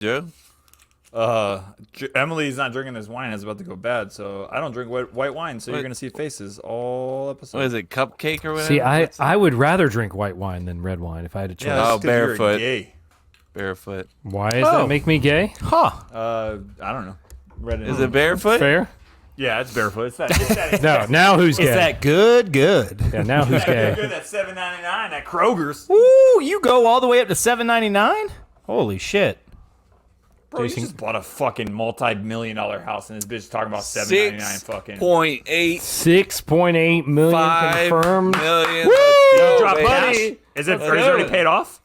Joe? Emily's not drinking this wine. It's about to go bad, so I don't drink white wine. So you're gonna see faces all episode. What is it, cupcake or whatever? See, I would rather drink white wine than red wine if I had a choice. Yeah, Oh, barefoot. You're gay. Barefoot. Why does that make me gay? Huh. I don't know. Red Is it barefoot? Fair? Yeah, it's barefoot. It's that. No, now who's gay? Is that good? Good. Yeah, now who's gay? Good. That $7.99 at Kroger's. Ooh, you go all the way up to $7.99? Holy shit. Bro, you just bought a fucking multi-million-dollar house, and this bitch is talking about $7.99 fucking. 6.8 6.8 million confirmed. million. You drop baby. cash? Is it already paid off?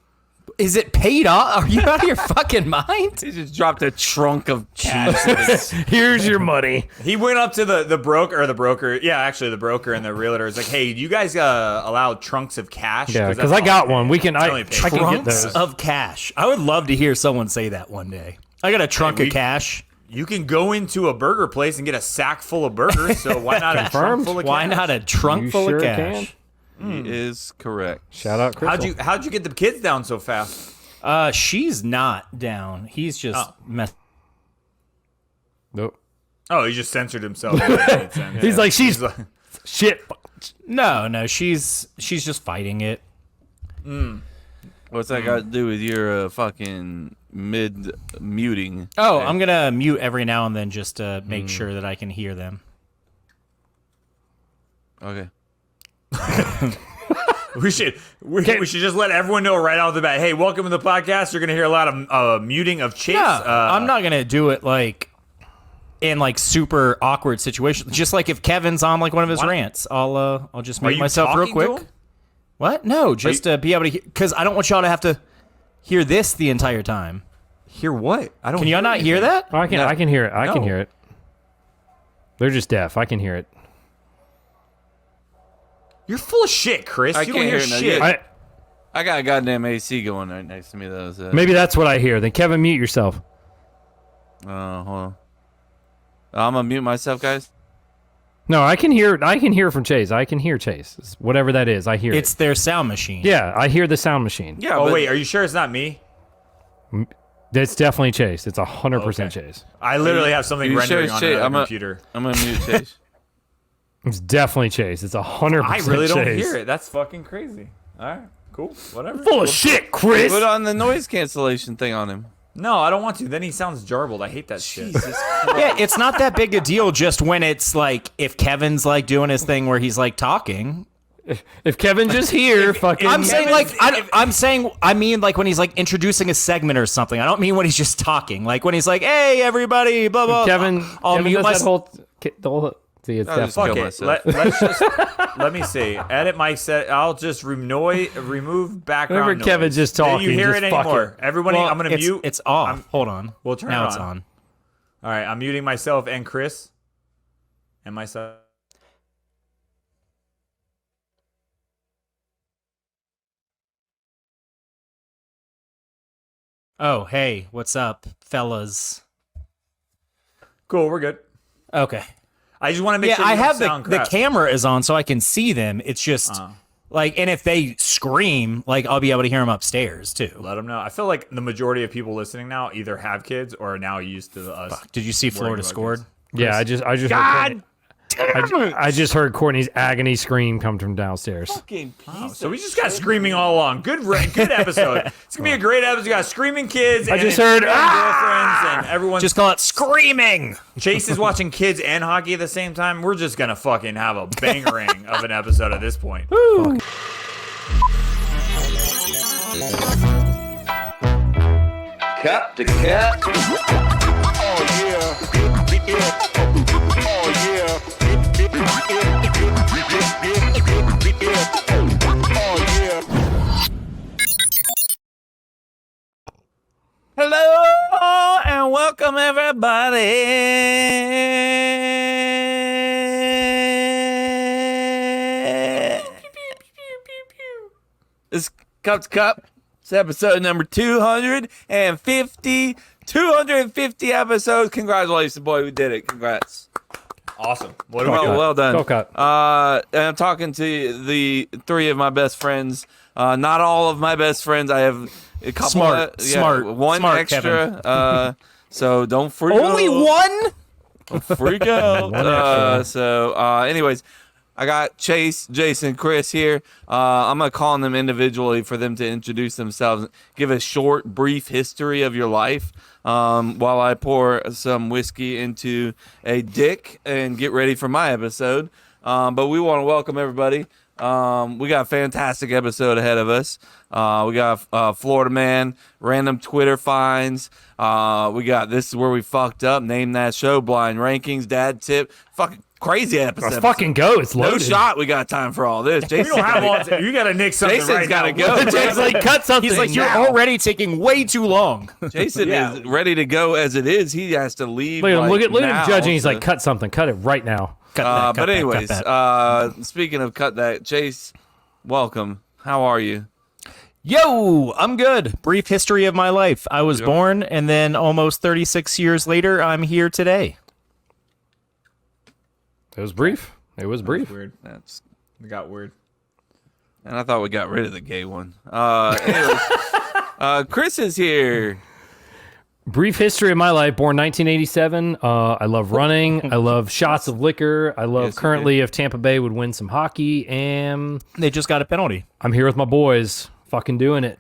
Is it paid off? Are you out of your fucking mind? He just dropped a trunk of cash. Here's your money. He went up to the broker. Yeah, actually, the broker and the realtor is like, "Hey, do you guys allow trunks of cash?" Yeah, that's because I all got paid. one. We can. I only paid can get Trunks those. of cash. I would love to hear someone say that one day. I got a trunk of cash. You can go into a burger place and get a sack full of burgers. So why not a trunk Confirmed? full of Why cash? not a trunk You full sure of cash? He is correct. Shout out, Crystal. How'd you get the kids down so fast? She's not down. He's just Nope. Oh, he just censored himself. He's like, she's shit. No, she's just fighting it. What's that got to do with your fucking mid-muting? Oh, I'm gonna mute every now and then just to make sure that I can hear them. Okay. we should just let everyone know right off the bat. Hey, welcome to the podcast. You're gonna hear a lot of muting of Chase. No, I'm not gonna do it like in like super awkward situations. Just like if Kevin's on like one of his rants, I'll just Are mute you myself real talking to quick. him? What? No, just to be able to hear, because I don't want y'all to have to hear this the entire time. Hear what? I don't. Can y'all not hear that? I can. No. I can hear it. I can No. hear it. They're just deaf. I can hear it. You're full of shit, Chris. I You don't can't hear hear it, no, shit. yeah. I got a goddamn AC going right next to me, though. So. Maybe that's what I hear. Then Kevin, mute yourself. Hold on. I'm going to mute myself, guys. No, I can hear. I can hear from Chase. I can hear Chase. It's whatever that is, I hear It's it. their sound machine. Yeah, I hear the sound machine. Yeah, Oh but wait, are you sure it's not me? It's definitely Chase. It's 100% Okay. Chase. I literally have something you sure rendering it's on Chase? a I'm computer. I'm going to mute Chase. It's definitely Chase. It's 100% I really don't Chase. hear it. That's fucking crazy. All right, cool, whatever. Full of shit, Chris. Put on the noise cancellation thing on him. No, I don't want to. Then he sounds jarbled. I hate that shit. Yeah, it's not that big a deal just when it's like if Kevin's like doing his thing where he's like talking. If Kevin just here, fucking. I'm saying like Kevin's- I mean like when he's like introducing a segment or something. I don't mean when he's just talking. Like when he's like, "Hey everybody, blah blah." Kevin. I'll Kevin mute does my that whole. The whole. See, it's I'll just definitely. kill Fuck it. myself. Let's just let me see. Edit my set. I'll just remove background Whenever noise. Kevin's just Then talking, you hear just it fuck anymore. it. Everybody, Well, I'm gonna mute. It's off. Hold on. We'll turn now it it's on. on. All right, I'm muting myself and Chris and myself. Oh, hey, what's up, fellas? Cool, we're good. Okay. I just want to make Yeah, sure you I don't have sound the crap. camera is on so I can see them. It's just like, and if they scream, like I'll be able to hear them upstairs too. Let them know. I feel like the majority of people listening now either have kids or are now used to us. Did you see Florida about scored? kids. Yeah, I just heard Courtney, I just heard Courtney's agony scream come from downstairs. So we just got screaming all along. Good episode. It's gonna be a great episode. We got screaming kids. I and just heard, girlfriends and everyone. Just call it screaming. Chase is watching kids and hockey at the same time. We're just gonna fucking have a bangering of an episode at this point. Cup to cup. Hello and welcome everybody. It's Cup to Cup. It's episode number 250. 250 episodes. Congratulations, boy. We did it. Congrats. Awesome. Well done. Go Cut. And I'm talking to the three of my best friends. Not all of my best friends. I have a couple Smart, one smart, extra. So don't freak Only out. one? Freak out. Anyways, I got Chase, Jason, Chris here. I'm going to call on them individually for them to introduce themselves, give a short, brief history of your life while I pour some whiskey into a dick and get ready for my episode. But we want to welcome everybody. We got a fantastic episode ahead of us. We got Florida Man, random Twitter finds. We got This Is Where We Fucked Up, Name That Show, Blind Rankings, Dad Tip. Fucking crazy episode. Let's fucking go. It's No loaded. shot we got time for all this. We Jason, don't have all. You got to nick something Jason's right gotta now. go. Jake's like, cut something. He's like, you're now. already taking way too long. Jason Yeah. is ready to go as it is. He has to leave. Look at him. like, Look at him now, judging. He's so- like, cut something. Cut it right now. Cut that, cut but that, anyways, cut that. speaking of cut that, Chase, welcome. How are you? Yo, I'm good. Brief history of my life. I was born, and then almost 36 years later, I'm here today. It was brief. It was brief. Weird. That's It got weird. and I thought we got rid of the gay one. Anyways, Chris is here. Brief history of my life. Born 1987. I love running. I love shots of liquor. I love Yes, you currently if Tampa Bay would win some hockey. And They just got a penalty. I'm here with my boys. Fucking doing it.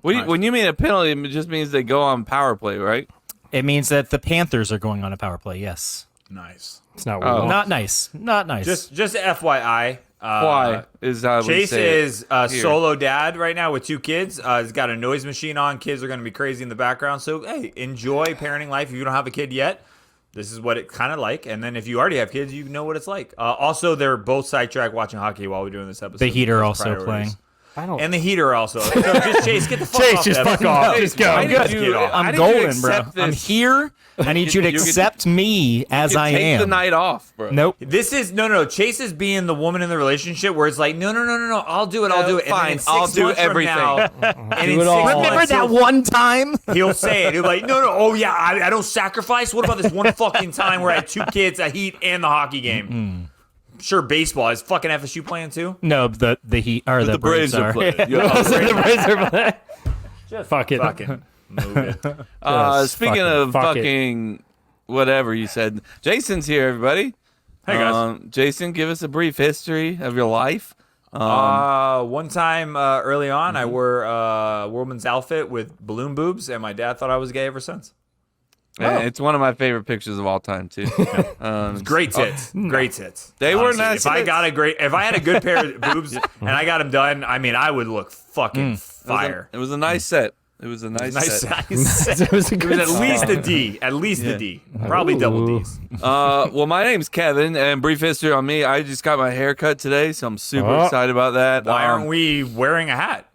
When you mean a penalty, it just means they go on power play, right? It means that the Panthers are going on a power play, yes. Nice. It's not what we Oh. want. Not nice. Not nice. Just FYI. Why is how we Chase say it is a here. solo dad right now with 2 kids. He's got a noise machine on. Kids are going to be crazy in the background. So, hey, enjoy parenting life. If you don't have a kid yet, this is what it's kind of like. And then if you already have kids, you know what it's like. Also, they're both sidetracked watching hockey while we're doing this episode. the Heater Because also priorities. playing. I don't. And the Heater also. So just Chase, get the fuck Chase, off. just that. fuck off. Hey, Just go. why I'm did good. you- Get off. why I'm did you golden, bro. accept I'm this? here. I need you to You could- accept me as You I take am. the night off, bro. Nope. This is no. Chase is being the woman in the relationship where it's like, no. I'll do it. I'll do it. And then Fine, in 6 I'll do months from everything. now, and in Do it 6 all. months, Remember that he'll- one time? He'll say it. He'll be like, no. Oh yeah, I don't sacrifice. What about this one fucking time where I had 2 kids, a Heat, and the hockey game? Sure, baseball is fucking FSU playing too. No, the Heat or the Braves are. playing. The Braves are Just fuck it. Fucking move it. Speaking fucking of fuck it. fucking whatever you said, Jason's here, everybody. Hey, guys. Jason, give us a brief history of your life. One time early on, I wore a woman's outfit with balloon boobs, and my dad thought I was gay ever since. And it's one of my favorite pictures of all time too. Great tits, great tits. They were Honestly, nice If I tits. had a good pair of boobs and I got them done, I mean, I would look fucking fire. It was a nice set. It was a nice, Nice set. size. It was a It good was at least song. a D. At least a D. Probably double Ooh. D's. Well, my name's Kevin, and brief history on me. I just got my hair cut today, so I'm super Oh. excited about that. Why aren't we wearing a hat?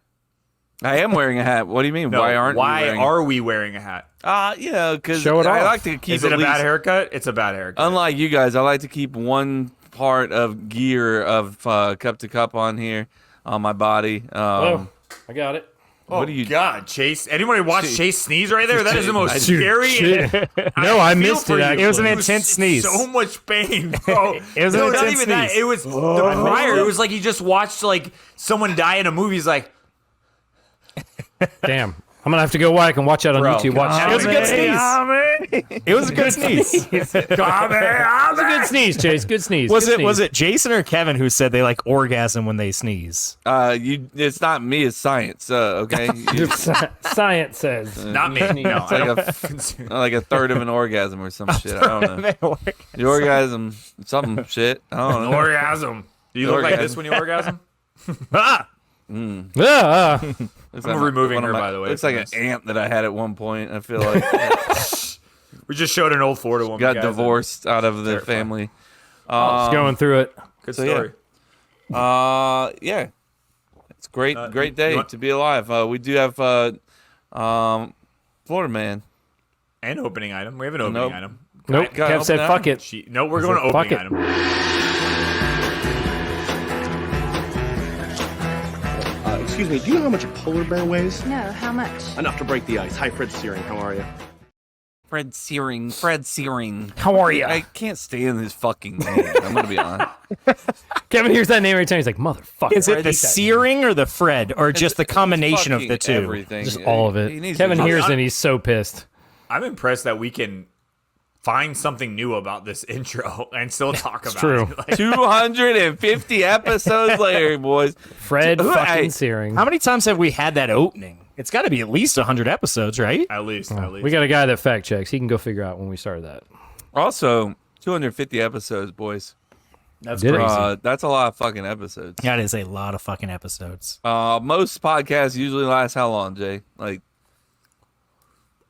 I am wearing a hat. What do you mean? No, why aren't why we wearing are we wearing a hat? because Show it I off. like to keep Is it at a bad least- haircut? It's a bad haircut. Unlike you guys, I like to keep one part of gear of cup to cup on here on my body. Oh, I got it. What do you? God, Chase. Anybody watch Chase sneeze right there? That is the most Dude, scary. shit. No, I feel missed for it, you. actually. It was an It intense sneeze. So much pain, bro. It was an no, not intense even that. sneeze. It was the prior. It was like he just watched like someone die in a movie. He's like, Damn. I'm gonna have to go back and watch that on Bro, YouTube. Watch come It was a good sneeze. It was a good sneeze. It's a good sneeze, Chase. Good sneeze. Was Good it sneeze. Jason or Kevin who said they like orgasm when they sneeze? It's not me. It's science. Okay, Science says. not me. No, It's I like don't a consider- like a third of an orgasm or some shit. I don't know. The orgasm, something shit. I don't know. orgasm. Do you look like this Orgasm. when you orgasm? Ah, It's I'm like removing one of her, my- by the way, Looks from like this. an ant that I had at one point. I feel like We just showed an old Florida woman. got guys. divorced out of the Terrifying. family. just going through it. Good So, yeah. story. Yeah, it's great, great you day want- to be alive. We do have Florida Man. And opening item. We have an opening Nope. item. Nope. Got Kev said, open "Fuck it." No, we're going to Fuck opening it. item. Excuse me, do you know how much a polar bear weighs? No, how much? Enough to break the ice. Hi, Fred Searing. How are you? Fred Searing. How are you? I can't stand his fucking name. I'm gonna be honest. Kevin hears that name every time. He's like, motherfucker. Is it Fred, the eat that name." Searing or the Fred, or just the combination of the Fucking two? Everything. Just all of He it. needs Kevin to- hears it and he's so pissed. I'm impressed that we can find something new about this intro and still talk about true. it. Like, 250 episodes later, boys. Fred Hey, fucking Searing. How many times have we had that opening? It's got to be at least 100 episodes, right? at least. We got a guy that fact checks. He can go figure out when we started that. Also, 250 episodes, boys. That's Did it? crazy. That's a lot of fucking episodes. That is a lot of fucking episodes. Most podcasts usually last how long, Jay? Like,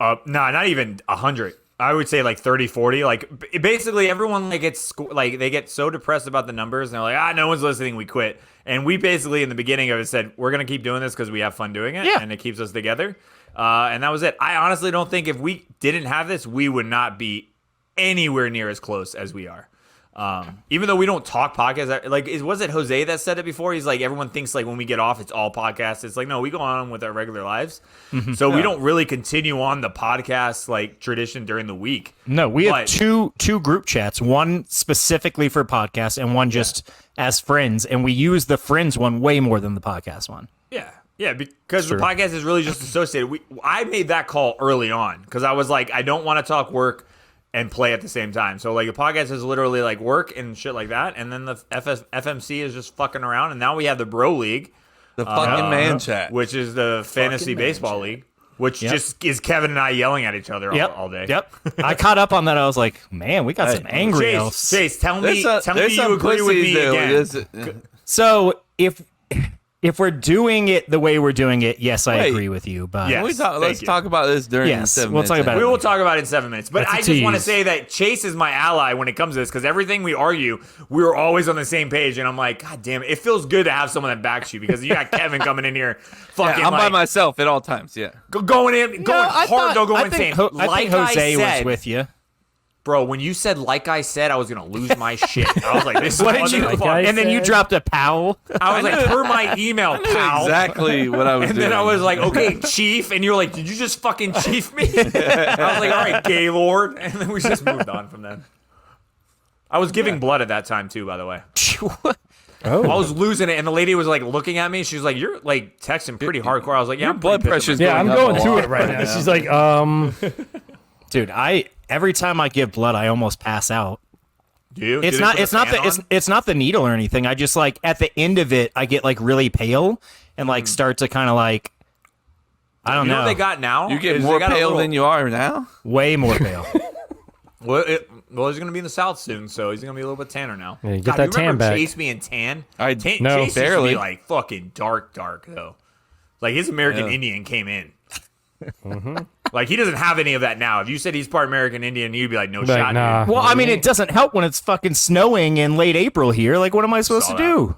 No, not even 100. I would say like 30, 40. Like basically everyone like they get so depressed about the numbers and they're like, no one's listening, we quit. And we basically in the beginning of it said we're gonna keep doing this because we have fun doing it, Yeah. and it keeps us together. And that was it. I honestly don't think if we didn't have this, we would not be anywhere near as close as we are. Even though we don't talk podcasts, like was it Jose that said it before? He's like, everyone thinks like when we get off, it's all podcasts. It's like, no, we go on with our regular lives. So we don't really continue on the podcast like tradition during the week. No, we have But- two group chats, one specifically for podcasts and one just as friends, and we use the friends one way more than the podcast one. Yeah, because the podcast is really just associated. I made that call early on because I was like, I don't want to talk work and play at the same time. So like the podcast is literally like work and shit like that, and then the FMC is just fucking around, and now we have the Bro League, the fucking man chat. which is the fantasy baseball league, which just is Kevin and I yelling at each other all day. Yep. I caught up on that. I was like, man, we got some angry elves. Chase, tell me There's you some agree with me pussies again. that- So if we're doing it the way we're doing it, yes, I Wait. agree with you. But Yeah. let's Thank you. talk about this during Yes, 7 we'll minutes. talk about We it. will talk about it in 7 minutes. But That's a I just want to tease. say that Chase is my ally when it comes to this because everything we argue, we're always on the same page. And I'm like, God damn it. It feels good to have someone that backs you because you got Kevin coming in here fucking I'm by like, myself at all times. Yeah. going hard, though, going insane. I think Jose was said, with you. Bro, when you said like I said, I was going to lose my shit. I was like, this What did you? motherfucker. I And then you said? dropped a pal. I was like, per my email, pal. Exactly what I was And doing. then I was like, okay, chief. And you're like, did you just fucking chief me? I was like, all right, Gaylord. And then we just moved on from then. I was giving blood at that time, too, by the way. I was losing it. And the lady was like looking at me. She was like, you're like texting pretty hardcore. I was like, yeah, Your I'm blood pretty pissed pressure's Yeah, I'm up going a through lot it right now. She's like, Dude, every time I give blood, I almost pass out. Do you? It's Do they not. put It's a not fan the. on? It's not the needle or anything. I just like at the end of it, I get like really pale and like start to kind of like. I don't You know know. what they got now? You get Is they more got a pale little- than you are now. way more pale. Well, he's going to be in the South soon, so he's going to be a little bit tanner now. Yeah, you get God, that you remember tan back. Chase being tan? No, Chase used to barely. be like fucking dark, though. Like his American Yeah. Indian came in. Like he doesn't have any of that now. If you said he's part American Indian, you'd be like, no Like, shot, nah. dude. Well, I mean, it doesn't help when it's fucking snowing in late April here. Like, what am I supposed Saw to do?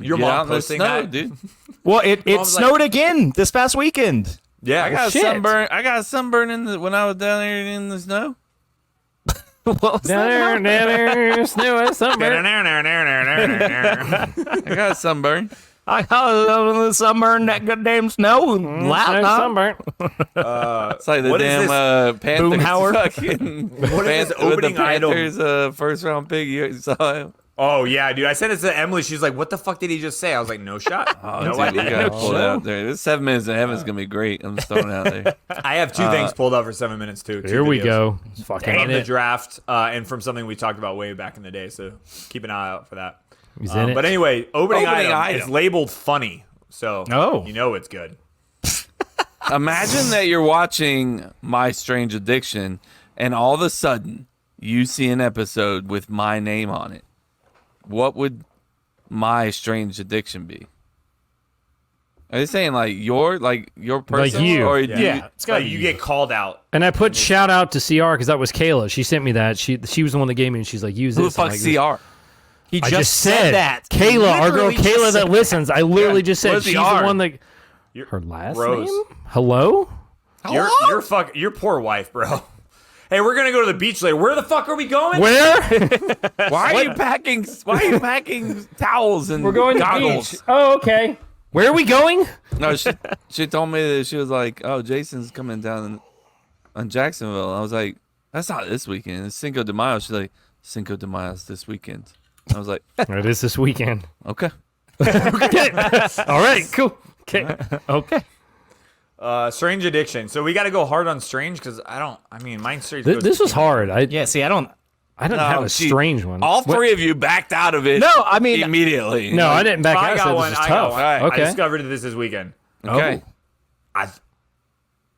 Your Get out mom in the posting snow, that, dude. Well, it Mom's like- snowed again this past weekend. Yeah, I got a shit. sunburn. I got a sunburn when I was down there in the snow. What was that? down there, snow, sunburn. I got a sunburn. I got the summer in that goddamn snow and loud. Sunburn. It's like the What is damn Panthers. Boomhauer? Fucking, What is this with opening the item? Panthers first round pick. You saw him. Oh yeah, dude. I sent it to Emily. She's like, "What the fuck did he just say?" I was like, "No shot. Oh, no dude, we idea." gotta pull it out there. This 7 minutes in heaven's gonna be great. I'm just throwing it out there. I have two things pulled up for 7 minutes too. Two Here we videos. go. It's fucking From in the it. draft and from something we talked about way back in the day. So keep an eye out for that. He's in it. But anyway, opening Opening item item. is labeled funny. So you know it's good. Imagine that you're watching My Strange Addiction, and all of a sudden you see an episode with my name on it. What would My Strange Addiction be? Are they saying like your person, you. or Yeah, it's got Like you get called out. And I put shout out to CR because that was Kayla. She sent me that. She was the one that gave me, and she's like, use who the this. I'm fuck's like, CR? He I just said that. Kayla, our girl Literally Kayla just that said listens. I literally just said What's the she's R? the one that. You're- Her last Rose. name? Hello? Your poor wife, bro. Hey, we're gonna go to the beach later. Where the fuck are we going? Where? Why are you packing? Why are you packing towels and We're going to the goggles? beach. Oh, okay. Where are we going? No, she told me that she was like, "Oh, Jason's coming down." And on Jacksonville. I was like, that's not this weekend. It's Cinco de Mayo. She's like, Cinco de Mayo's this weekend. I was like, It is this weekend. okay. All right, cool. Okay. Okay. Strange addiction. So we got to go hard on strange because mine's straight. This was hard. Yeah, see, I don't have a see, strange one. All three of you backed out of it. No, I mean immediately. No, I didn't back out. I got one. This is I got tough. one. All right. Okay. I discovered this weekend. Okay.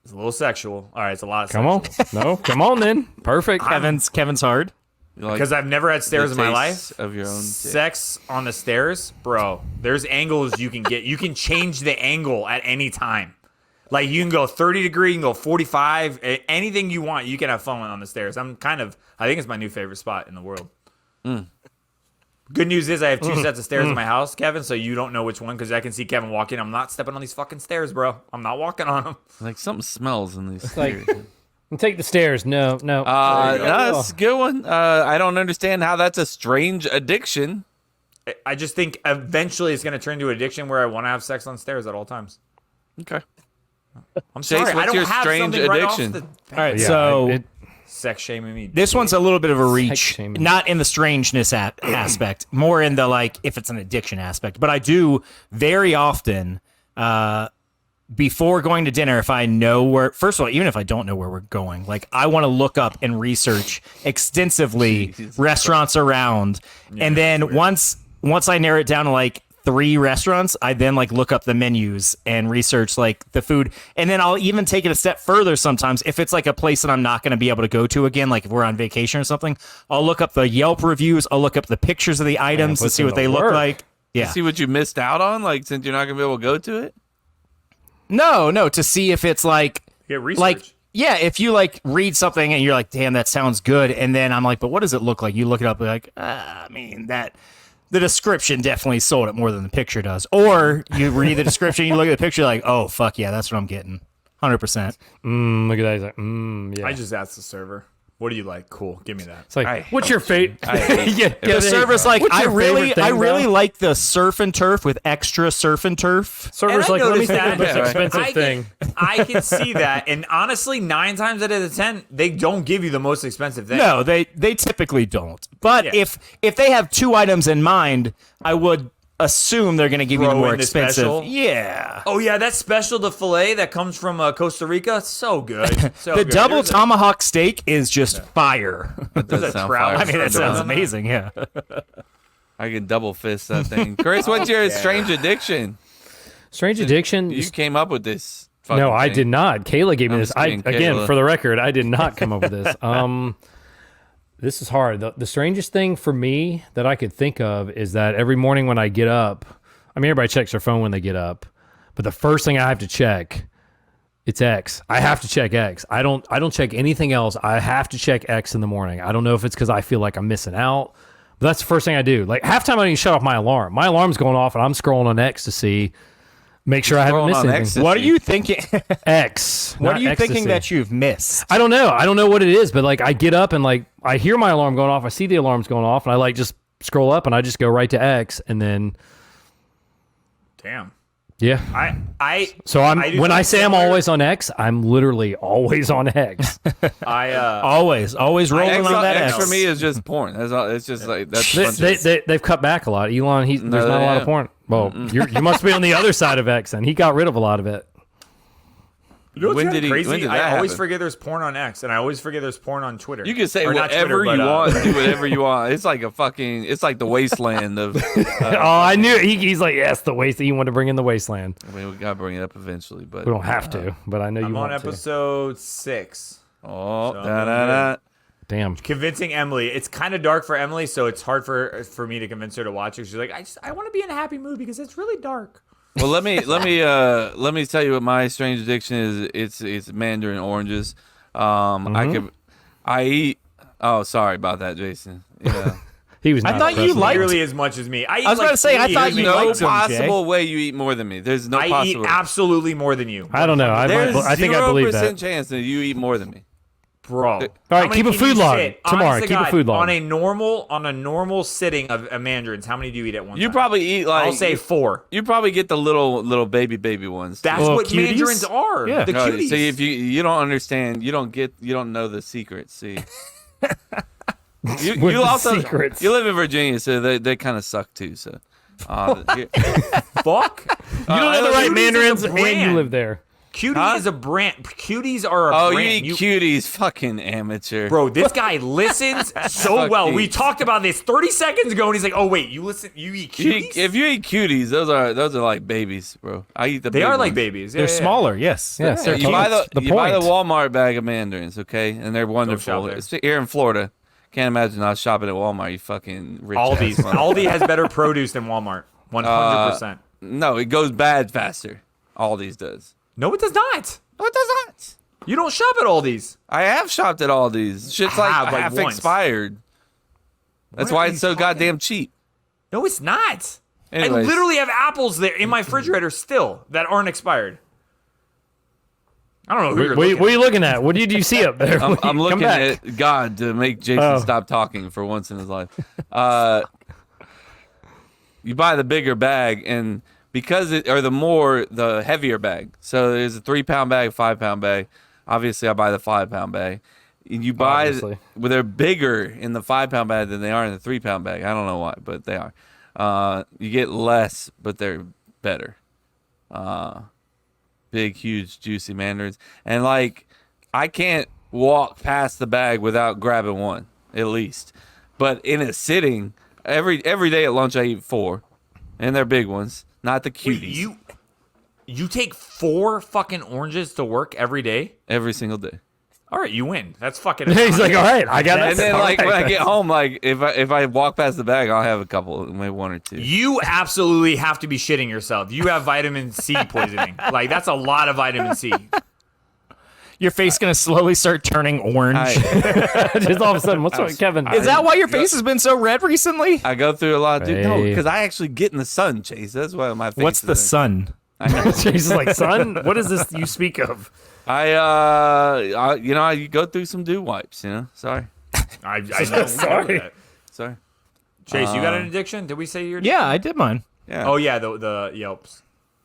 It's a little sexual. All right, it's a lot of Come on. sexual. No, come on then. Perfect. Kevin's hard. Because I've never had stairs in my life. Of your own Sex on the stairs, bro. There's angles you can get. You can change the angle at any time. Like you can go 30 degree, you can go 45, anything you want. You can have fun on the stairs. I think it's my new favorite spot in the world. Good news is I have two sets of stairs in my house, Kevin, so you don't know which one because I can see Kevin walking. I'm not stepping on these fucking stairs, bro. I'm not walking on them. Like something smells in these. like- Take the stairs. No. That's a good one. I don't understand how that's a strange addiction. I just think eventually it's going to turn into addiction where I want to have sex on stairs at all times. Okay. I'm Chase, sorry, I what's don't your have strange something right off addiction? the- All right, Yeah, so Sex shaming me. this one's a little bit of a reach, shaming. not in the strangeness aspect, more in the like if it's an addiction aspect. But I do very often, before going to dinner, if I know where, first of all, even if I don't know where we're going, like I want to look up and research extensively restaurants around, and then once I narrow it down to like 3 restaurants, I then like look up the menus and research like the food, and then I'll even take it a step further sometimes if it's like a place that I'm not going to be able to go to again, like if we're on vacation or something. I'll look up the Yelp reviews, I'll look up the pictures of the items to puts see in what the they look work. like. Yeah. See what you missed out on, like since you're not gonna be able to go to it. No, to see if it's like Get research. like yeah, if you like read something and you're like, damn, that sounds good, and then I'm like, but what does it look like? You look it up, like, I mean that the description definitely sold it more than the picture does. Or you read the description, you look at the picture, like, oh fuck yeah, that's what I'm getting, 100%. Look at that. He's like, yeah. I just asked the server, what do you like? Cool, give me that. It's like, I what's your fate? The server's like, What's I your really favorite thing, like the surf and turf with extra surf and turf. Server's And I like, let me noticed think that. of this Yeah, right. expensive thing. I can see that, and honestly, 9 times out of the 10, they don't give you the most expensive thing. No, they typically don't. But Yeah. if they have 2 items in mind, I would assume they're going to give you the Throw more in the expensive. special? Yeah. Oh yeah, that special, the fillet that comes from Costa Rica, so good. So The good. double There's a- tomahawk steak is just fire. That does a sound trout. fire. I mean, that sounds amazing. Yeah. I can double fist that thing. Chris, what's your strange addiction? Strange addiction. You came up with this. fucking No, I thing. did not. Kayla gave me I'm this. just I kidding, again, Kayla. for the record, I did not come up with this. This is hard. The strangest thing for me that I could think of is that every morning when I get up, I mean, everybody checks their phone when they get up, but the first thing I have to check, it's X. I have to check X. I don't check anything else. I have to check X in the morning. I don't know if it's because I feel like I'm missing out, but that's the first thing I do. Like halftime, I don't even shut off my alarm. My alarm's going off, and I'm scrolling on X to see, make sure I haven't Scrolling missed on anything. X to What are see. you thinking? X. What not are you thinking ecstasy. that you've missed? I don't know. I don't know what it is, but like I get up and like I hear my alarm going off. I see the alarms going off, and I like just scroll up and I just go right to X, and then Damn. yeah. So I do when I something say I'm similar. always on X, I'm literally always on X. always rolling X, on that X X. for me is just porn. That's all. It's just like that's. a bunch of- They've cut back a lot. Elon, there's not a lot yeah. of porn. Well, you must be on the other side of X, and he got rid of a lot of it. You know what's When kinda did he- crazy? when did I that always happen? forget there's porn on X, and I always forget there's porn on Twitter. You can say Or not whatever Twitter, you but, want, do whatever you want. It's like a fucking. It's like the wasteland of. Oh, I knew it. He's like, yes, the waste. He wanted to bring in the wasteland. I mean, we gotta bring it up eventually, but We don't have to, but I know you I'm want on to. episode 6. Oh, So, da, da, da. Damn. Convincing Emily. It's kind of dark for Emily, so it's hard for me to convince her to watch it. She's like, I want to be in a happy mood because it's really dark. Well, let me tell you what my strange addiction is. It's mandarin oranges. I eat. Oh, sorry about that, Jason. Yeah. He was. I not thought you impressed with liked- that. Nearly as much as me. I was about to say, I thought There's you no liked them, possible way you eat more than me. There's no I eat possible. absolutely more than you. I don't know. There's I think I believe 0% that. chance that you eat more than me. Bro. All right, keep a food log tomorrow. Keep a food log. On a normal sitting of mandarins, how many do you eat at one time? You probably eat like I'll say 4. You probly get the little baby ones. That's what cuties? mandarins are. Yeah. The cuties. See, if you don't understand, you don't know the secrets. See, With you the also secrets. you live in Virginia, so they kind of suck too. So, here- Fuck. You don't know the right Cuties is a mandarins, brand. And you live there. Cutie is a brand. Cuties are a oh, brand. you eat cuties, fucking amateur, Bro, this guy listens so Fuck well. you. We talked about this 30 seconds ago, and he's like, "Oh wait, you eat You cuties? if you eat cuties, those are like babies, bro. I eat the. They big are like ones. babies. Yeah, They're yeah, yeah. smaller. Yes. Yes, they're You buy cute. you buy the point. Walmart bag of mandarins, okay, and they're wonderful. there. It's here in Florida. Can't imagine I was shopping at Walmart. You fucking rich. Aldi's. ass motherfucker. Aldi has better produce than Walmart. 100%. No, it goes bad faster. Aldi's does. No, it does not. No, it does not. You don't shop at Aldi's. I have shopped at Aldi's. Shit's like Have, like, half once. expired. That's What why are it's you so talking- goddamn cheap. No, it's not. Anyways. I literally have apples there in my refrigerator still that aren't expired. I don't know who you're What, looking what are you looking at? What did you see up there? I'm Come looking back. at God to make Jason Oh. stop talking for once in his life. You buy the bigger bag, and because the heavier bag. So there's a 3-pound bag, 5-pound bag. Obviously, I buy the 5-pound bag. And you buy, Obviously. well, they're bigger in the 5-pound bag than they are in the 3-pound bag. I don't know why, but they are. You get less, but they're better. Big, huge, juicy mandarins. And like, I can't walk past the bag without grabbing one, at least. But in a sitting, every day at lunch I eat 4, and they're big ones, not the Wait, cuties. you take 4 fucking oranges to work every day? Every single day. All right, you win. That's fucking. He's like, all right, I got And it. then All like right. when I get home, like if I walk past the bag, I'll have a couple, maybe 1 or 2. You absolutely have to be shitting yourself. You have vitamin C poisoning. Like, that's a lot of vitamin C. Your face gonna slowly start turning orange. Just all of a sudden, what's wrong, Kevin? Is that why your face has been so red recently? I go through a lot, dude. No, Hey. because I actually get in the sun, Chase. That's why my face. What's the is sun? Jesus, like, son, what is this you speak of? I go through some dew wipes. Sorry. I know. Sorry. Sorry. Chase, you got an addiction? Did we say you're? Yeah, I did mine. Yeah. Oh yeah, the Yelps.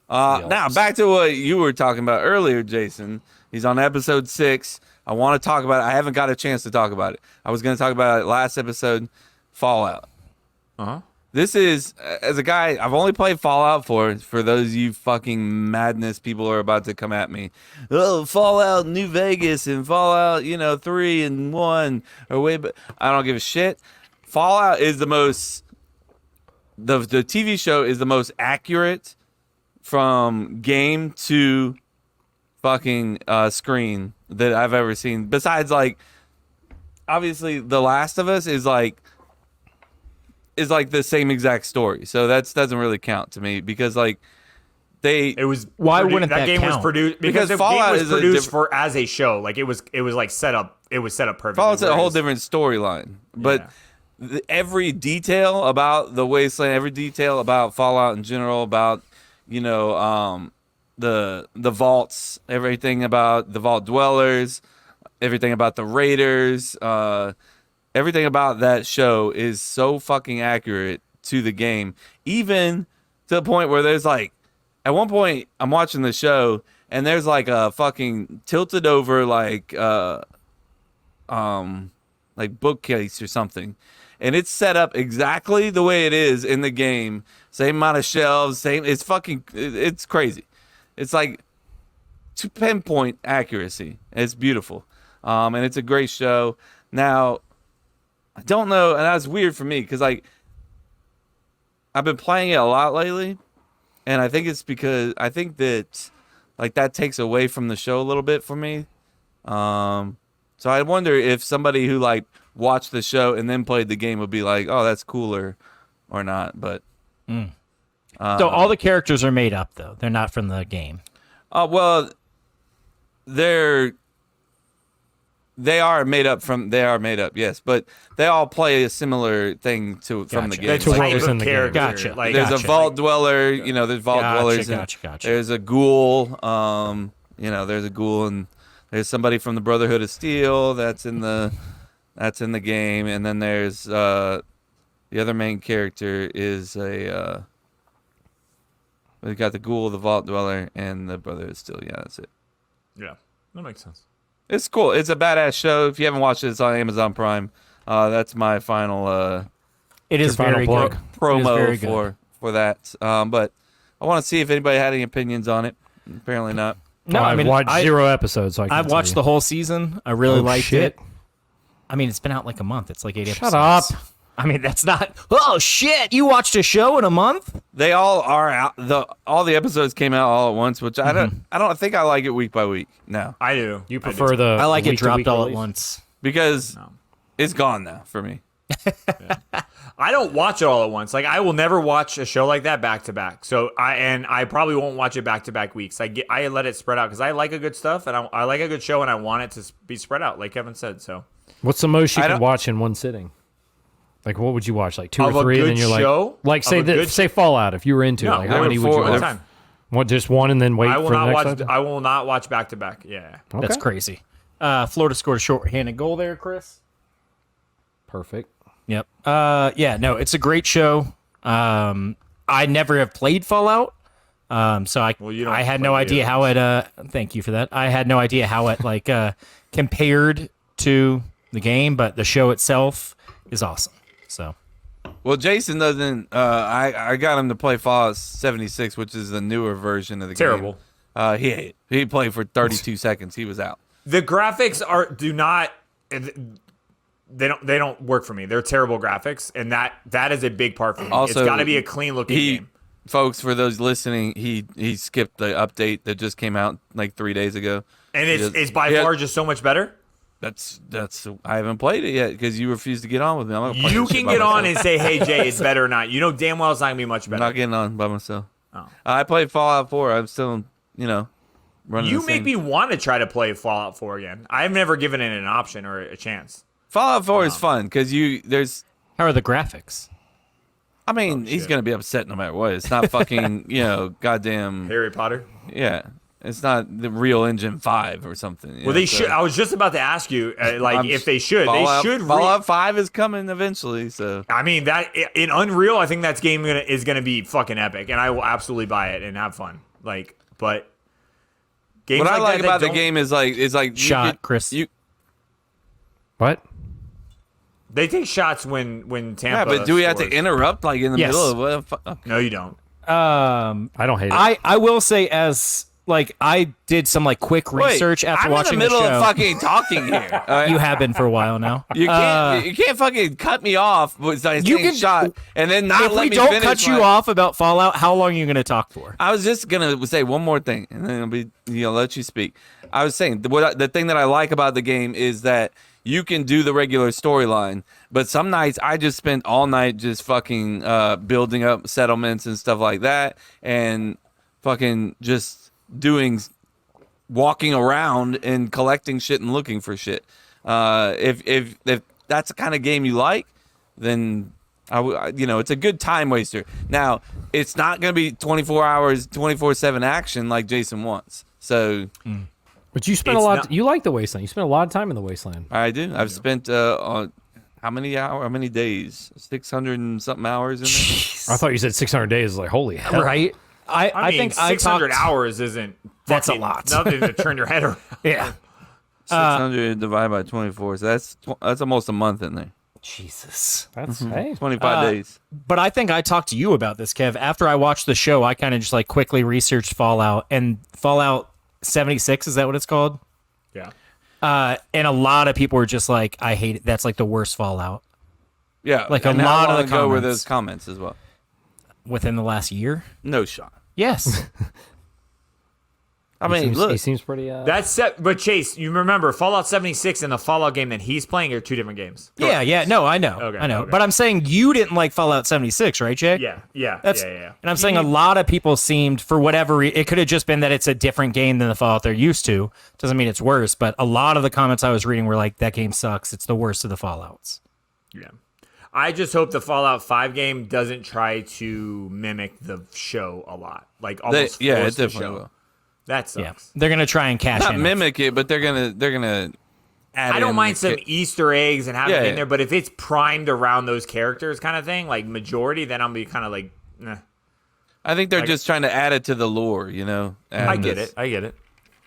Now back to what you were talking about earlier, Jason. He's on episode 6. I want to talk about it. I haven't got a chance to talk about it. I was going to talk about it last episode, Fallout. Uh-huh. This is, as a guy, I've only played Fallout 4. For those of you fucking madness people who are about to come at me. Oh, Fallout New Vegas and Fallout, 3 and 1 or way, but I don't give a shit. Fallout is the most, the TV show is the most accurate from game to fucking screen that I've ever seen. Besides, like, obviously, The Last of Us is like the same exact story, so that doesn't really count to me because like It was. Why wouldn't that game was count? produced Because because the Fallout game was is a produced different- as a show. Like it was like set up. It was set up perfectly. Fallout's a whole whereas- different storyline, but every detail about the Wasteland, every detail about Fallout in general, about the vaults, everything about the vault dwellers, everything about the raiders, everything about that show is so fucking accurate to the game, even to the point where there's like, at one point I'm watching the show and there's like a fucking tilted over like bookcase or something, and it's set up exactly the way it is in the game, same amount of shelves, it's crazy. It's like to pinpoint accuracy. It's beautiful, and it's a great show. Now I don't know, and that's weird for me because like I've been playing it a lot lately, and I think it's because I think that like that takes away from the show a little bit for me. So I wonder if somebody who like watched the show and then played the game would be like, "Oh, that's cooler," or not. But So all the characters are made up, though. They're not from the game. well, they are made up, yes, but they all play a similar thing from the Gotcha. game. It's To Like, what type was of in the game. character. Gotcha. Like, there's Gotcha. a vault dweller, there's vault Gotcha, dwellers. gotcha. There's a ghoul, there's a ghoul, and There's somebody from the Brotherhood of Steel that's in the game, and then there's the other main character is we got the Ghoul, the Vault Dweller, and the Brotherhood of Steel. Yeah, that's it. Yeah, that makes sense. It's cool. It's a badass show. If you haven't watched it, it's on Amazon Prime. That's my final It is Your final very plug. good. promo very good. for that. But I want to see if anybody had any opinions on it. Apparently not. No, I've watched 0 episodes. So I've watched the whole season. I really liked shit. it. I mean, it's been out like a month. It's like 8 episodes. Shut up. I mean, that's not. Oh shit! You watched a show in a month? They all are out. All the episodes came out all at once, which I don't think I like it week by week now I do. You prefer the I like it dropped week-to-week all at release? once. because it's gone now for me. I don't watch it all at once. Like I will never watch a show like that back to back. So I probably won't watch it back to back weeks. I let it spread out because I like a good stuff and I like a good show and I want it to be spread out, like Kevin said. So What's the most you I can don't- watch in one sitting? Like, what would you watch? Like 2 Of or a 3, and then good you're show? like Of a good say Fallout. If you were into it, no, like there how were many would you four- one watch? time. What, just one, and then wait I will for the not next watch. episode? I will not watch back to back. Yeah. Okay. That's crazy. Florida scored a short-handed goal there, Chris. Perfect. Yep. Yeah. No, it's a great show. I never have played Fallout. So you don't I had play no idea video how it. Thank you for that. I had no idea how it like compared to the game, but the show itself is awesome. So. Well, Jason doesn't. I got him to play Fallout 76, which is the newer version of the Terrible. game. He hated it. He played for 32 seconds. He was out. The graphics do not. They don't work for me. They're terrible graphics, and that is a big part for me. Also, it's got to be a clean looking game. Folks, for those listening, he skipped the update that just came out like 3 days ago. And He it's by yeah. far just so much better. That's. I haven't played it yet because you refuse to get on with me. I'm gonna play You this shit can by get on myself. and say, "Hey Jay, it's better or not." You know damn well it's not gonna be much I'm better. not getting on by myself. Oh. I played Fallout 4. I'm still, running. You the make same. me want to try to play Fallout 4 again. I've never given it an option or a chance. Fallout 4 is fun because there's. How are the graphics? I mean, he's gonna be upset no matter what. It's not fucking, goddamn. Harry Potter. Yeah, it's not the real Engine 5 or something. Well, they should. I was just about to ask you, if they should. Fallout, They should. Fallout 5 is coming eventually, so. I mean, that in Unreal, I think that game is gonna be fucking epic, and I will absolutely buy it and have fun. But games What I like that about the don't- game is like Shot, Chris. What? They take shots when Tampa. Yeah, but do we have to scores. interrupt like in the Yes. middle of what? The fuck? No, you don't. I don't hate it. I will say as like I did some like quick research Wait, after I'm watching in the middle show. of fucking talking here. all right? You have been for a while now. You can't fucking cut me off with saying You can- shot and then not If let we me don't finish cut you my- off about Fallout, how long are you going to talk for? I was just gonna say one more thing, and then I'll be let you speak. I was saying the thing that I like about the game is that you can do the regular storyline, but some nights I just spent all night just fucking building up settlements and stuff like that, and fucking just walking around and collecting shit and looking for shit. If that's the kind of game you like, then it's a good time waster. Now, it's not going to be 24 hours, 24/7 action like Jason wants. So But you spent a It's lot. not- You like the Wasteland. You spent a lot of time in the Wasteland. I do. I've spent on how many days? 600 and something hours in there. I thought you said 600 days. Like, holy hell. Right? I mean, think 600 talked- hours isn't. That's a fucking lot. Nothing to turn your head around. Yeah. 600 divided by 24. So that's almost a month in there. Jesus. That's hey. 25 days. But I think I talked to you about this, Kev. After I watched the show, I kind of just like quickly researched Fallout and Fallout 76. Is that what it's called? Yeah. And a lot of people were just like, I hate it. That's like the worst Fallout Yeah. like a and how lot of long the ago were comments. those comments as well? within the last year. No shot. Yes. I mean, look. he seems pretty. That's set. But Chase, you remember Fallout 76 and the Fallout game that he's playing are two different games. Yeah. No, I know. Okay, I know. okay. But I'm saying you didn't like Fallout 76, right, Jay? Yeah. That's, yeah. And I'm saying a lot of people seemed, for whatever it could have just been that it's a different game than the Fallout they're used to. Doesn't mean it's worse, but a lot of the comments I was reading were like, that game sucks. It's the worst of the Fallouts. Yeah. I just hope the Fallout 5 game doesn't try to mimic the show a lot. Like almost it force the definitely show. will. That sucks. Yeah, they're gonna try and cash Not in. mimic it, but they're gonna add I don't in mind the some Easter eggs and having it in Yeah. there, but if it's primed around those characters kind of thing, like majority, then I'll be kind of like, nah. I think they're just trying to add it to the lore, you know. I get it.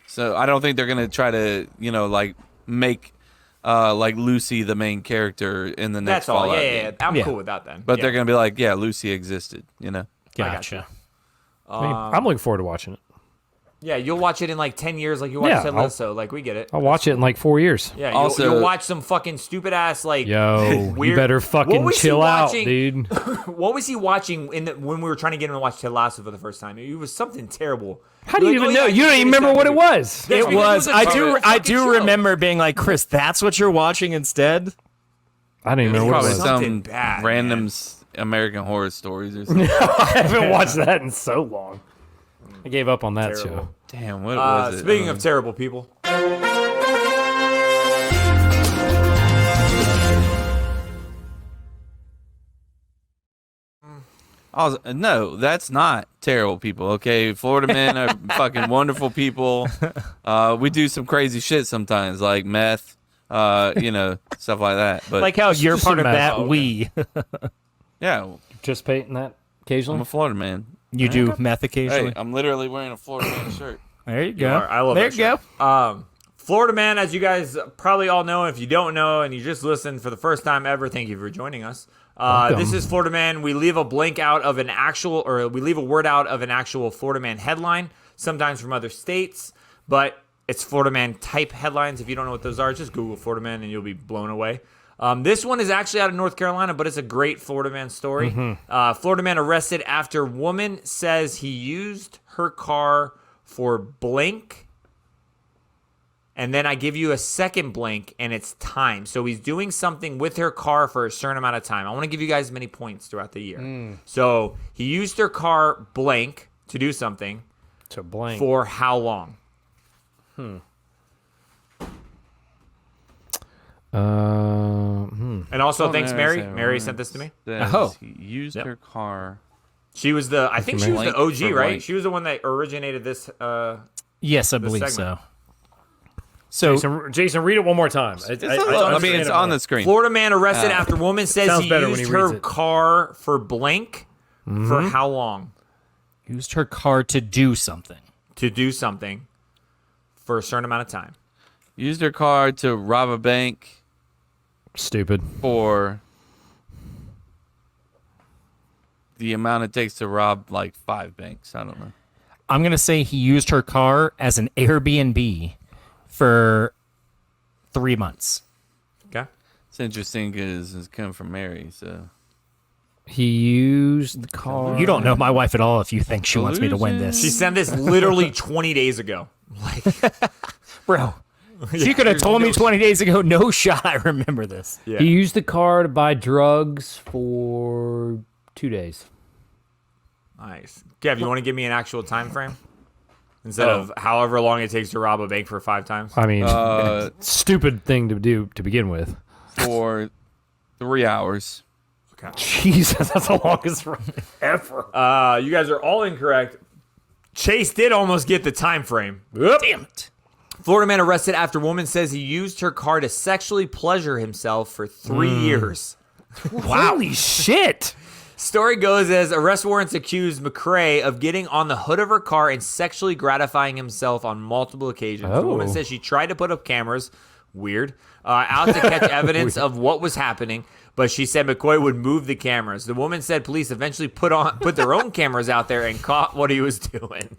So I don't think they're gonna try to, you know, like make like Lucy the main character in the next That's all. Fallout Yeah. game. I'm Yeah. cool with that then. But Yeah. they're gonna be like, yeah, Lucy existed, you know. Gotcha. I mean, I'm looking forward to watching it. Yeah, you'll watch it in like 10 years, like you watched Yeah, Ted Lasso. Like we get it. I'll watch it in like 4 years. Yeah, Also- you'll watch some fucking stupid ass like. Yo, you Weird- better What fucking was he chill out, watching? dude. What was he watching when we were trying to get him to watch Ted Lasso for the first time? It was something terrible. How do you You're like, even "Oh, know? yeah, You don't just even finish remember that what it movie." was. That's It because was. a I terrible do. I fucking do show. remember being like, Chris, that's what you're watching instead. I don't even remember what it Probably was. Something some bad, random man. American Horror Stories or something. I haven't watched that in so long. I gave up on that Terrible. show. Damn, what was it? Speaking of terrible people, No, that's not terrible people. Okay, Florida men are fucking wonderful people. We do some crazy shit sometimes, like meth, you know, stuff like that. But Like how you're just part a of mess. that. Oh, okay. We. yeah, Participate in that I'm occasionally. a Florida man. You do meth Hey, occasionally. I'm literally wearing a Florida man shirt. There you go. I love there that you go. shirt. Florida man, as you guys probably all know, if you don't know and you just listened for the first time ever, thank you for joining us. This is Florida man. We leave a blank out of an actual, or we leave a word out of an actual Florida man headline, sometimes from other states, but it's Florida man type headlines. If you don't know what those are, just Google Florida man and you'll be blown away. This one is actually out of North Carolina, but it's a great Florida man story. Florida man arrested after woman says he used her car for blank. And then I give you a second blank, and it's time. So he's doing something with her car for a certain amount of time. I want to give you guys many points throughout the year. So he used her car blank to do something To blank. for how long? And also, thanks, Mary. Mary sent this to me. Oh. He used her car. She was the, I think she was the Blank OG, for right? blank. She was the one that originated this. Yes, I believe segment. so. So Jason, read it one more time. I mean, it's on the screen. Florida man arrested after woman says Sounds he better when used he reads her it. car for blank for how long? used her car to do something. To do something for a certain amount of time. Used her car to rob a bank Stupid. for the amount it takes to rob like 5 banks. I don't know. I'm gonna say he used her car as an Airbnb for 3 months. Okay. It's interesting because it's coming from Mary, so. He used the car. You don't know my wife at all if you think she wants me to win this. She sent this literally 20 days ago. Like, Bro, she could have told me 20 days ago, no shot I remember this. yeah. He used the car to buy drugs for 2 days. Nice. Kev, you want to give me an actual time frame? Instead of however long it takes to rob a bank for 5 times? I mean, stupid thing to do to begin with. For 3 hours. Jesus, that's the longest run ever. You guys are all incorrect. Chase did almost get the time frame. Damn it. Florida man arrested after woman says he used her car to sexually pleasure himself for 3 years. Holy shit. Story goes as arrest warrants accused McCrae of getting on the hood of her car and sexually gratifying himself on multiple occasions. The woman Oh. says she tried to put up cameras, weird, out to catch evidence of what was happening, but she said McCoy would move the cameras. The woman said police eventually put their own cameras out there and caught what he was doing.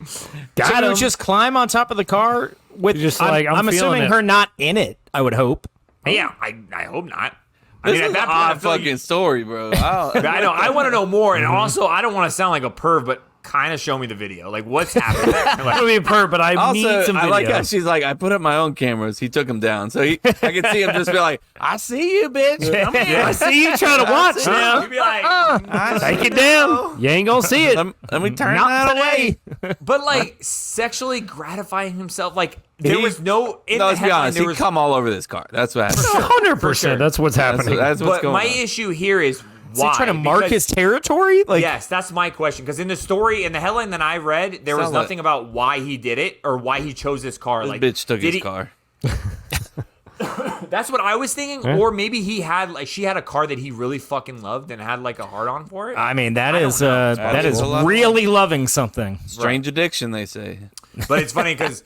So you just climb on top of the car with Just like, I'm I'm feeling assuming it. her not in it, I would hope. Yeah, I hope not. I This mean, is at an that point, I odd feel like fucking story, bro. I know. I want to know more, and also I don't want to sound like a perv, but kind of show me the video. Like, what's happening? I Like, don't be a perv, but I need Also, some I video. like how she's like, I put up my own cameras. He took them down. So I can see him just be like, I see you, bitch. Come here. I see you trying to watch now. you'd be like, I Take see it down. You ain't gonna see it. Let me turn Not that today. away. but like sexually gratifying himself. Like there was no in No, the let's be headline. honest. There He was, come all over this car. That's what happened. 100%. That's what's happening. That's what's but going my on. issue here is Is he trying to mark Because- his territory? Like, Yes, that's my question. Because in the story, in the headline that I read, there was Sound like- nothing about why he did it or why he chose this car. This Like, bitch took did his car. That's what I was thinking. Yeah. Or maybe she had a car that he really fucking loved and had like a hard on for it. I mean, that I is don't know. that is That's a lot. really loving something. Strange addiction, they say. But it's funny because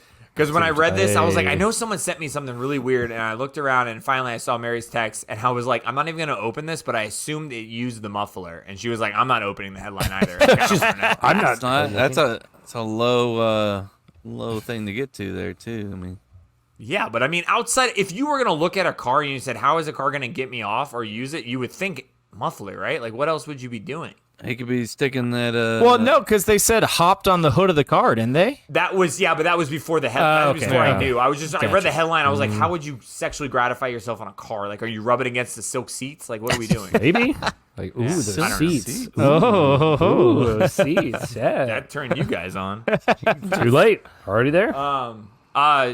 when I read this, I was like, Hey. I know someone sent me something really weird, and I looked around, and finally I saw Mary's text, and I was like, I'm not even gonna open this, but I assumed it used the muffler, and she was like, I'm not opening the headline either. Like, I don't know. I'm not. It's not, that's a low thing to get to there too. I mean, Yeah, but I mean, outside, if you were gonna look at a car and you said, how is a car gonna get me off or use it, you would think muffler, right? Like, what else would you be doing? he could be sticking that. Well, no, because they said hopped on the hood of the car, didn't they? That was but that was before the headline. okay. Before I Yeah. knew. I read the headline. I was like, Mm. how would you sexually gratify yourself on a car? Like, are you rubbing against the silk seats? Like, what are we doing? Maybe. Like, ooh, I the don't know. seats. Oh, the seats. Yeah. That turned you guys on. Too late. Already there.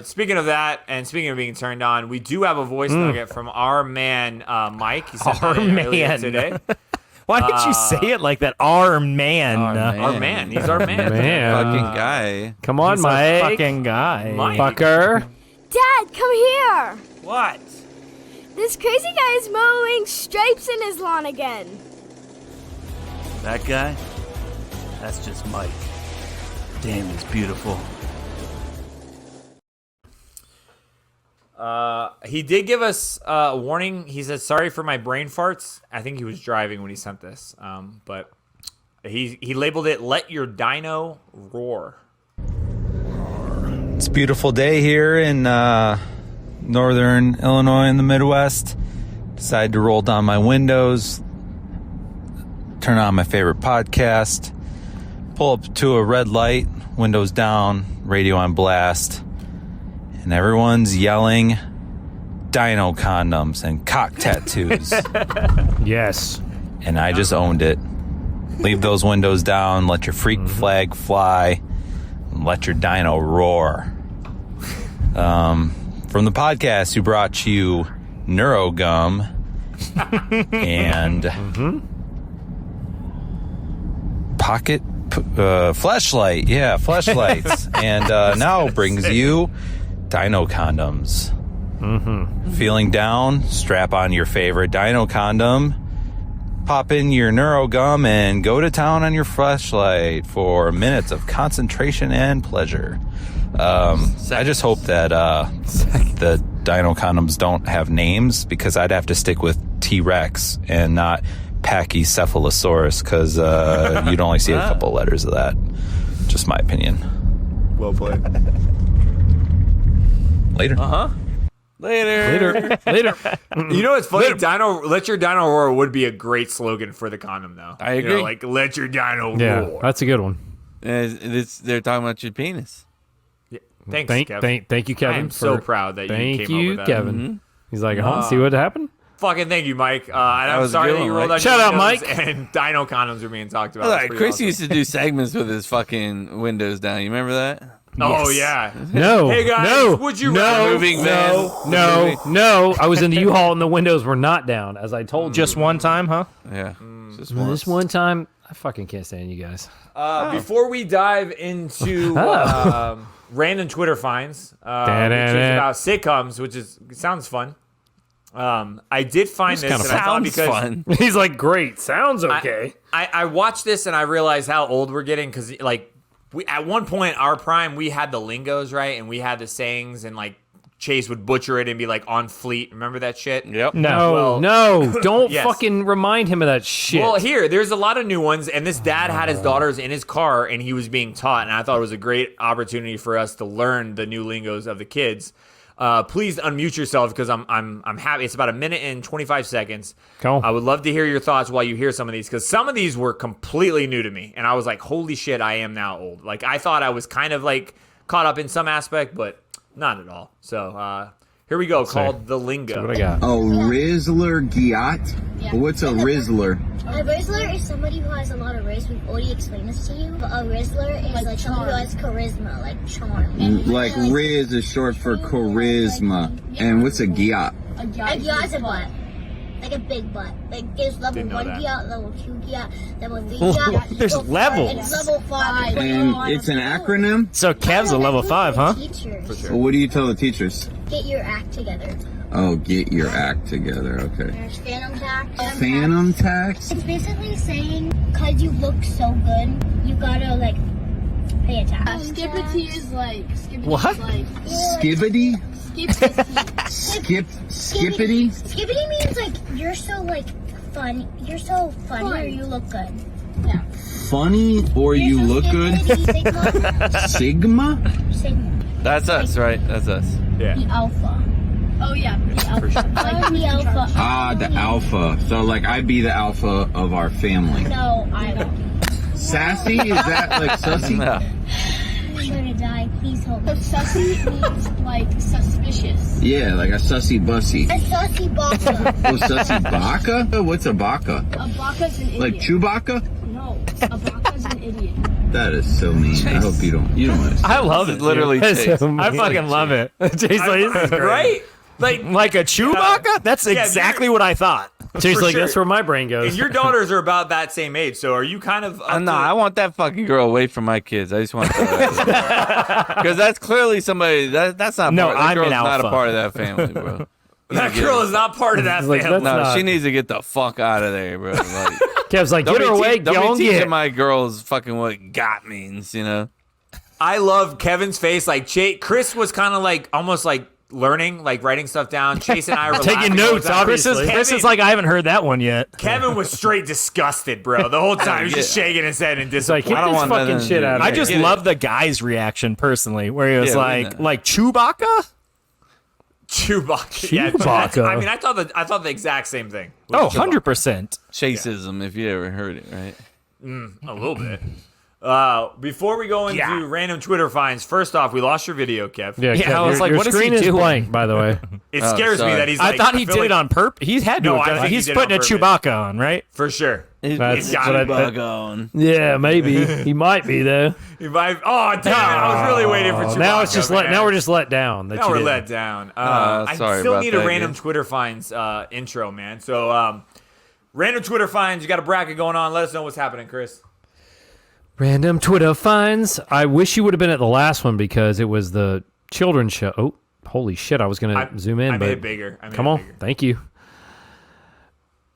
Speaking of that, and speaking of being turned on, we do have a voice nugget from our man Mike. He sent Our that in earlier man. today. Why did you say it like that? Our man. Our man. He's our man. Man. fucking guy. Come on, He's a Mike. fucking guy. Mike. Fucker. Dad, come here! What? This crazy guy is mowing stripes in his lawn again. That guy? That's just Mike. Damn, he's beautiful. He did give us a warning. He said, sorry for my brain farts. I think he was driving when he sent this. But he labeled it, let your dino roar. It's a beautiful day here in northern Illinois in the Midwest. Decided to roll down my windows, turn on my favorite podcast, pull up to a red light, windows down, radio on blast, and everyone's yelling dino condoms and cock tattoos. Yes. And I just owned it. Leave those windows down, let your freak flag fly, and let your dino roar. From the podcast who brought you Neurogum and Pocket Fleshlight. Yeah, fleshlights. And now brings you Dino Condoms. Feeling down? Strap on your favorite Dino Condom. Pop in your Neurogum and go to town on your fleshlight for minutes of concentration and pleasure. I just hope that the Dino Condoms don't have names, because I'd have to stick with T-Rex and not Pachycephalosaurus, because you'd only see a couple letters of that. Just my opinion. Well played. Later. Later. Later. You know what's funny? Let your dino roar would be a great slogan for the condom, though. I You know, agree. like, let your dino Yeah, roar. that's a good one. They're talking about your penis. Thanks, Kevin. Thank you, Kevin. I am so for- proud that you Thank came up you, with that. Kevin. He's like, see what happened? Fucking thank you, Mike. And I'm was a sorry good that you one, rolled Mike. out Shout your out, windows Mike. and dino condoms are being talked about. That's pretty Chris awesome. used to do segments with his fucking windows down. You remember that? Oh, yeah. No. Hey, guys, no, would you no, rather- Moving van. no. I was in the U-Haul and the windows were not down, as I told you. Just one time, huh? Yeah. Just This one time, I fucking can't stand you guys. Before we dive into random Twitter finds, which is about sitcoms, which sounds fun. I did find this, and I thought Sounds because fun. He's like, great. Sounds okay. I watched this and I realized how old we're getting, because like at one point our prime we had the lingos, right, and we had the sayings, and like Chase would butcher it and be like on fleet. Remember that shit? Yep. No, Well- don't Yes. fucking remind him of that shit. Well, there's a lot of new ones, and this dad had his daughters in his car, and he was being taught, and I thought it was a great opportunity for us to learn the new lingos of the kids. Please unmute yourself, because I'm happy. It's about a minute and 25 seconds. Cool. I would love to hear your thoughts while you hear some of these, because some of these were completely new to me, and I was like, holy shit, I am now old. Like, I thought I was kind of like caught up in some aspect, but not at all. So here we go, called the lingo. what I got. A Rizzler Giat? What's a Rizzler? A Rizzler is somebody who has a lot of riz. We've already explained this to you. But a Rizzler is like somebody who has charisma, like charm. Like Riz is short for charisma. And what's a Giat? A Giat is a butt. like a big butt. Like there's level Didn't know 1 that. Giat, level 2 Giat, level 3 Giat. There's level 4, levels. And it's level 5. And it's an acronym? So Kev's a level 5, huh? Teachers. Well, what do you tell the teachers? Get your act together. Oh, get your act together. Okay. There's phantom tax. Phantom tax? It's basically saying, cause you look so good, you gotta like pay a tax. Skippity is like. What? Skibbity? Skippity. Skippity? Skibbity means like you're so like fun. You're so funny or you look good. Funny or you You're so look good? skibbity, Sigma? Sigma. That's us, right? That's us. Yeah. The alpha. Oh yeah. The alpha. Like the alpha. Ah, the alpha. So, like, I'd be the alpha of our family. No, I don't. Sassy? Is that like sussy? No. I'm gonna die. Please help So me. sussy means like suspicious. Yeah, like a sussy bussy. A sussy baka. Oh, sussy baka? What's a baka? A baka's an idiot. Like Chewbacca? No, a baka's an idiot. That is so mean. I hope you don't understand. I love This it. is literally dude. Chase. I fucking love it. Chase, like, this is great. Right? Like a Chewbacca? That's exactly what I thought. She's like, sure. that's where my brain goes. And your daughters are about that same age, so are you kind of? No, I want that fucking girl away from my kids. I just want that. Because that's clearly somebody. That's not. No, part, that I'm girl's an not a alpha. part of that family, bro. That girl is not part of that Like, family. that's No, not- she needs to get the fuck out of there, bro. Like, Kev's like, don't get her be away, don't go be and teaching get. my girls fucking what got means, you know. I love Kevin's face. Like Chris was kind of like almost like learning, like writing stuff down. Chase and I were Taking laughing notes, all the time. obviously. Chris is like, I haven't heard that one yet. Kevin was straight disgusted, bro. The whole time he was just Yeah. shaking his head and It's like, disappointed. get I don't this want fucking nothing shit to out of do- I here. just Get it. love the guy's reaction personally, where he was Yeah, we know. like Chewbacca? Chewbacca. Chewbacca. I mean, I thought the exact same thing. Oh, 100%. Chaseism, if you ever heard it, right? A little bit. Before we go into random Twitter finds, first off, we lost your video, Kev. Yeah, Yeah, Kev, I was your, like, your what is he screen is doing? blank, by the way. It Oh, scares me sorry. that he's I like, thought he feel did like- it on purpose. He had to No, have I done it. think he He's did it putting a on Chewbacca on, right? for sure. That's got what it, I- Bug on. yeah, maybe he might be though. Oh, damn it. I was really waiting for Chewbacca. Now it's just man. now we're just let down. That Now you we're didn't. let down. sorry I still about need a that, random dude. Twitter finds intro, man. So, random Twitter finds. You got a bracket going on. Let us know what's happening, Chris. Random Twitter finds. I wish you would have been at the last one because it was the children's show. Oh, holy shit! I was gonna zoom in, I but made it bigger. come on, thank you.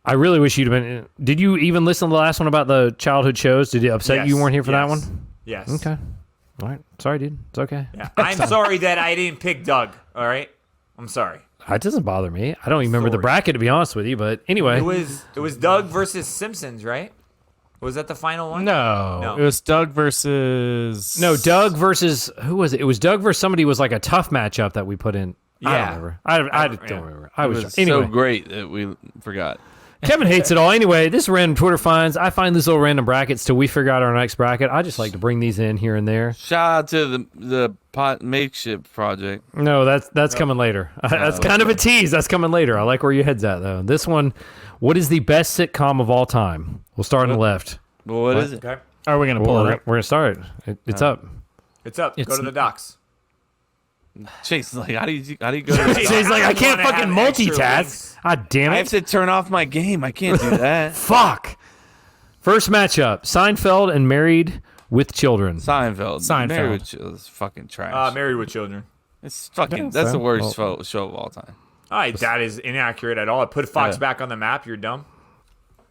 I really wish you'd have been. Did you even listen to the last one about the childhood shows? Did it upset you Yes, weren't here for that yes, one? Yes. Okay. All right. Sorry, dude. It's okay. Yeah. I'm sorry that I didn't pick Doug. All right. I'm sorry. It doesn't bother me. I don't even remember the Sorry. bracket to be honest with you, but anyway. It was Doug versus Simpsons, right? Was that the final one? No, it was Doug versus. No, Doug versus who was it? It was Doug versus somebody who was like a tough matchup that we put in. I Yeah. don't remember. I don't yeah. remember. I It was, was anyway. so great that we forgot. Kevin hates it all. Anyway, this random Twitter finds. I find these little random brackets till we figure out our next bracket. I just like to bring these in here and there. Shout out to the pot makeshift project. No, that's coming later. That's kind of a tease. That's coming later. I like where your head's at though. This one, what is the best sitcom of all time? We'll start on the left. Well, what is it? Okay. Are we going to pull We're it up? gonna start. It's up. It's up. Go to the docs. Chase, like, how do you go? To He's like, I can't wanna fucking have extra multitask. links. God damn I it. have to turn off my game. I can't do that. Fuck. First matchup: Seinfeld and Married with Children. Seinfeld. Seinfeld. Married with Children is fucking trash. Married with Children. It's fucking. Yeah, That's the so- worst show of all time. All right, that is inaccurate at all. I put Fox Yeah. back on the map. You're dumb.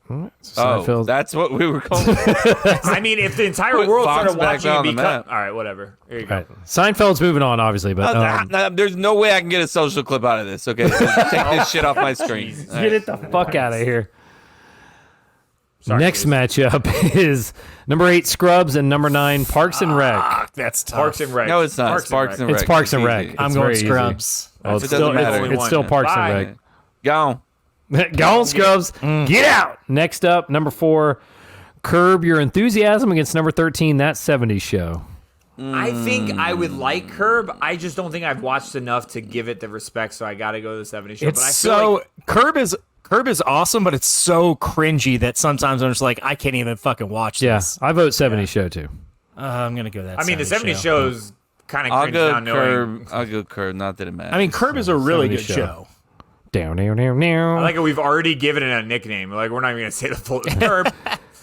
Oh, Seinfeld. that's what we were going for. I mean, if the entire Put world Fox started back watching on and the become... map. All right, whatever. Here you go. Right. Seinfeld's moving on, obviously, but There's no way I can get a social clip out of this. Okay, so take this shit off my screen. All get it the fuck out of here. Sorry, Next Jason. matchup is number 8 Scrubs and number 9 Parks and Rec. Fuck, that's tough. Parks and Rec. No, it's not. It's Parks and Rec. It's Parks and It's Rec. easy. I'm It's going very easy. Scrubs. Oh, It it's doesn't still, matter. it's still Parks Bye. and Go. Rec. Go on, Scrubs. Get out. Next up, number 4, Curb Your Enthusiasm against number 13, That 70s Show. I think I would like Curb. I just don't think I've watched enough to give it the respect, so I got to go to the 70s show. It's but I feel so like Curb is awesome, but it's so cringy that sometimes I'm just like, I can't even fucking watch Yeah, this. I vote 70s Show too. I'm gonna go that. I mean, the 70s show. shows kind of I'll cringe go now knowing. Curb. I'll go Curb. Not that it matters. I mean, Curb is a really 70s good show. show. Down. I like it. We've already given it a nickname. Like we're not even gonna say the full verb.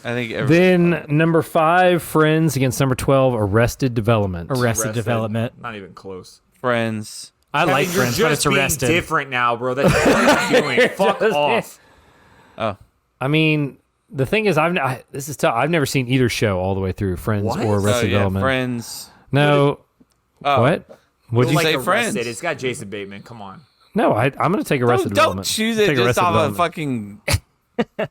I think Then number 5, Friends against number 12, Arrested Development. Arrested Development. Not even close. Friends. I like Kevin, Friends, you're but just it's being Arrested. different now, bro. That's what you're doing. Fuck off. Oh, I mean, the thing is, this is tough. I've never seen either show all the way through, Friends What? or Arrested yeah, Development. Friends. No. Oh. What? What'd you Like say? Arrested. Friends. It's got Jason Bateman. Come on. No, I'm going to take Arrested Don't Development. choose it Take just Arrested off of Development. fucking.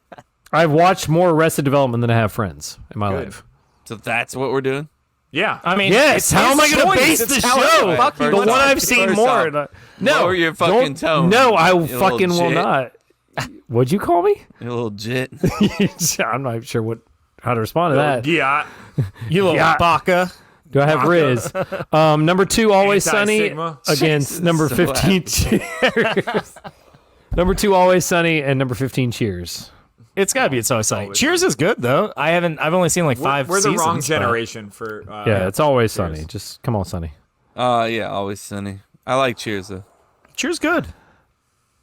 I've watched more Arrested Development than I have Friends in my life. So that's what we're doing. Yeah. I mean, Yes. it's How am I his going to choice. base the It's how show? I fucking First The off, one I've seen first more. off, No, lower your fucking don't- tone. No, I you fucking little will jit. not. What'd you call me? You little jit. I'm not sure how to respond to that. Yeah. You little Yeah. baka. Do I have Riz? Number 2, Always Sunny Anti-Sigma. against Jesus, number so 15, Cheers. Number 2, Always Sunny, and number 15, Cheers. It's got to be It's Always Sunny. Cheers is good though. I've only seen like 5 We're the seasons. wrong but- generation for. Yeah, it's Always Cheers. Sunny. Just come on, Sunny. Yeah, Always Sunny. I like Cheers though. Cheers good.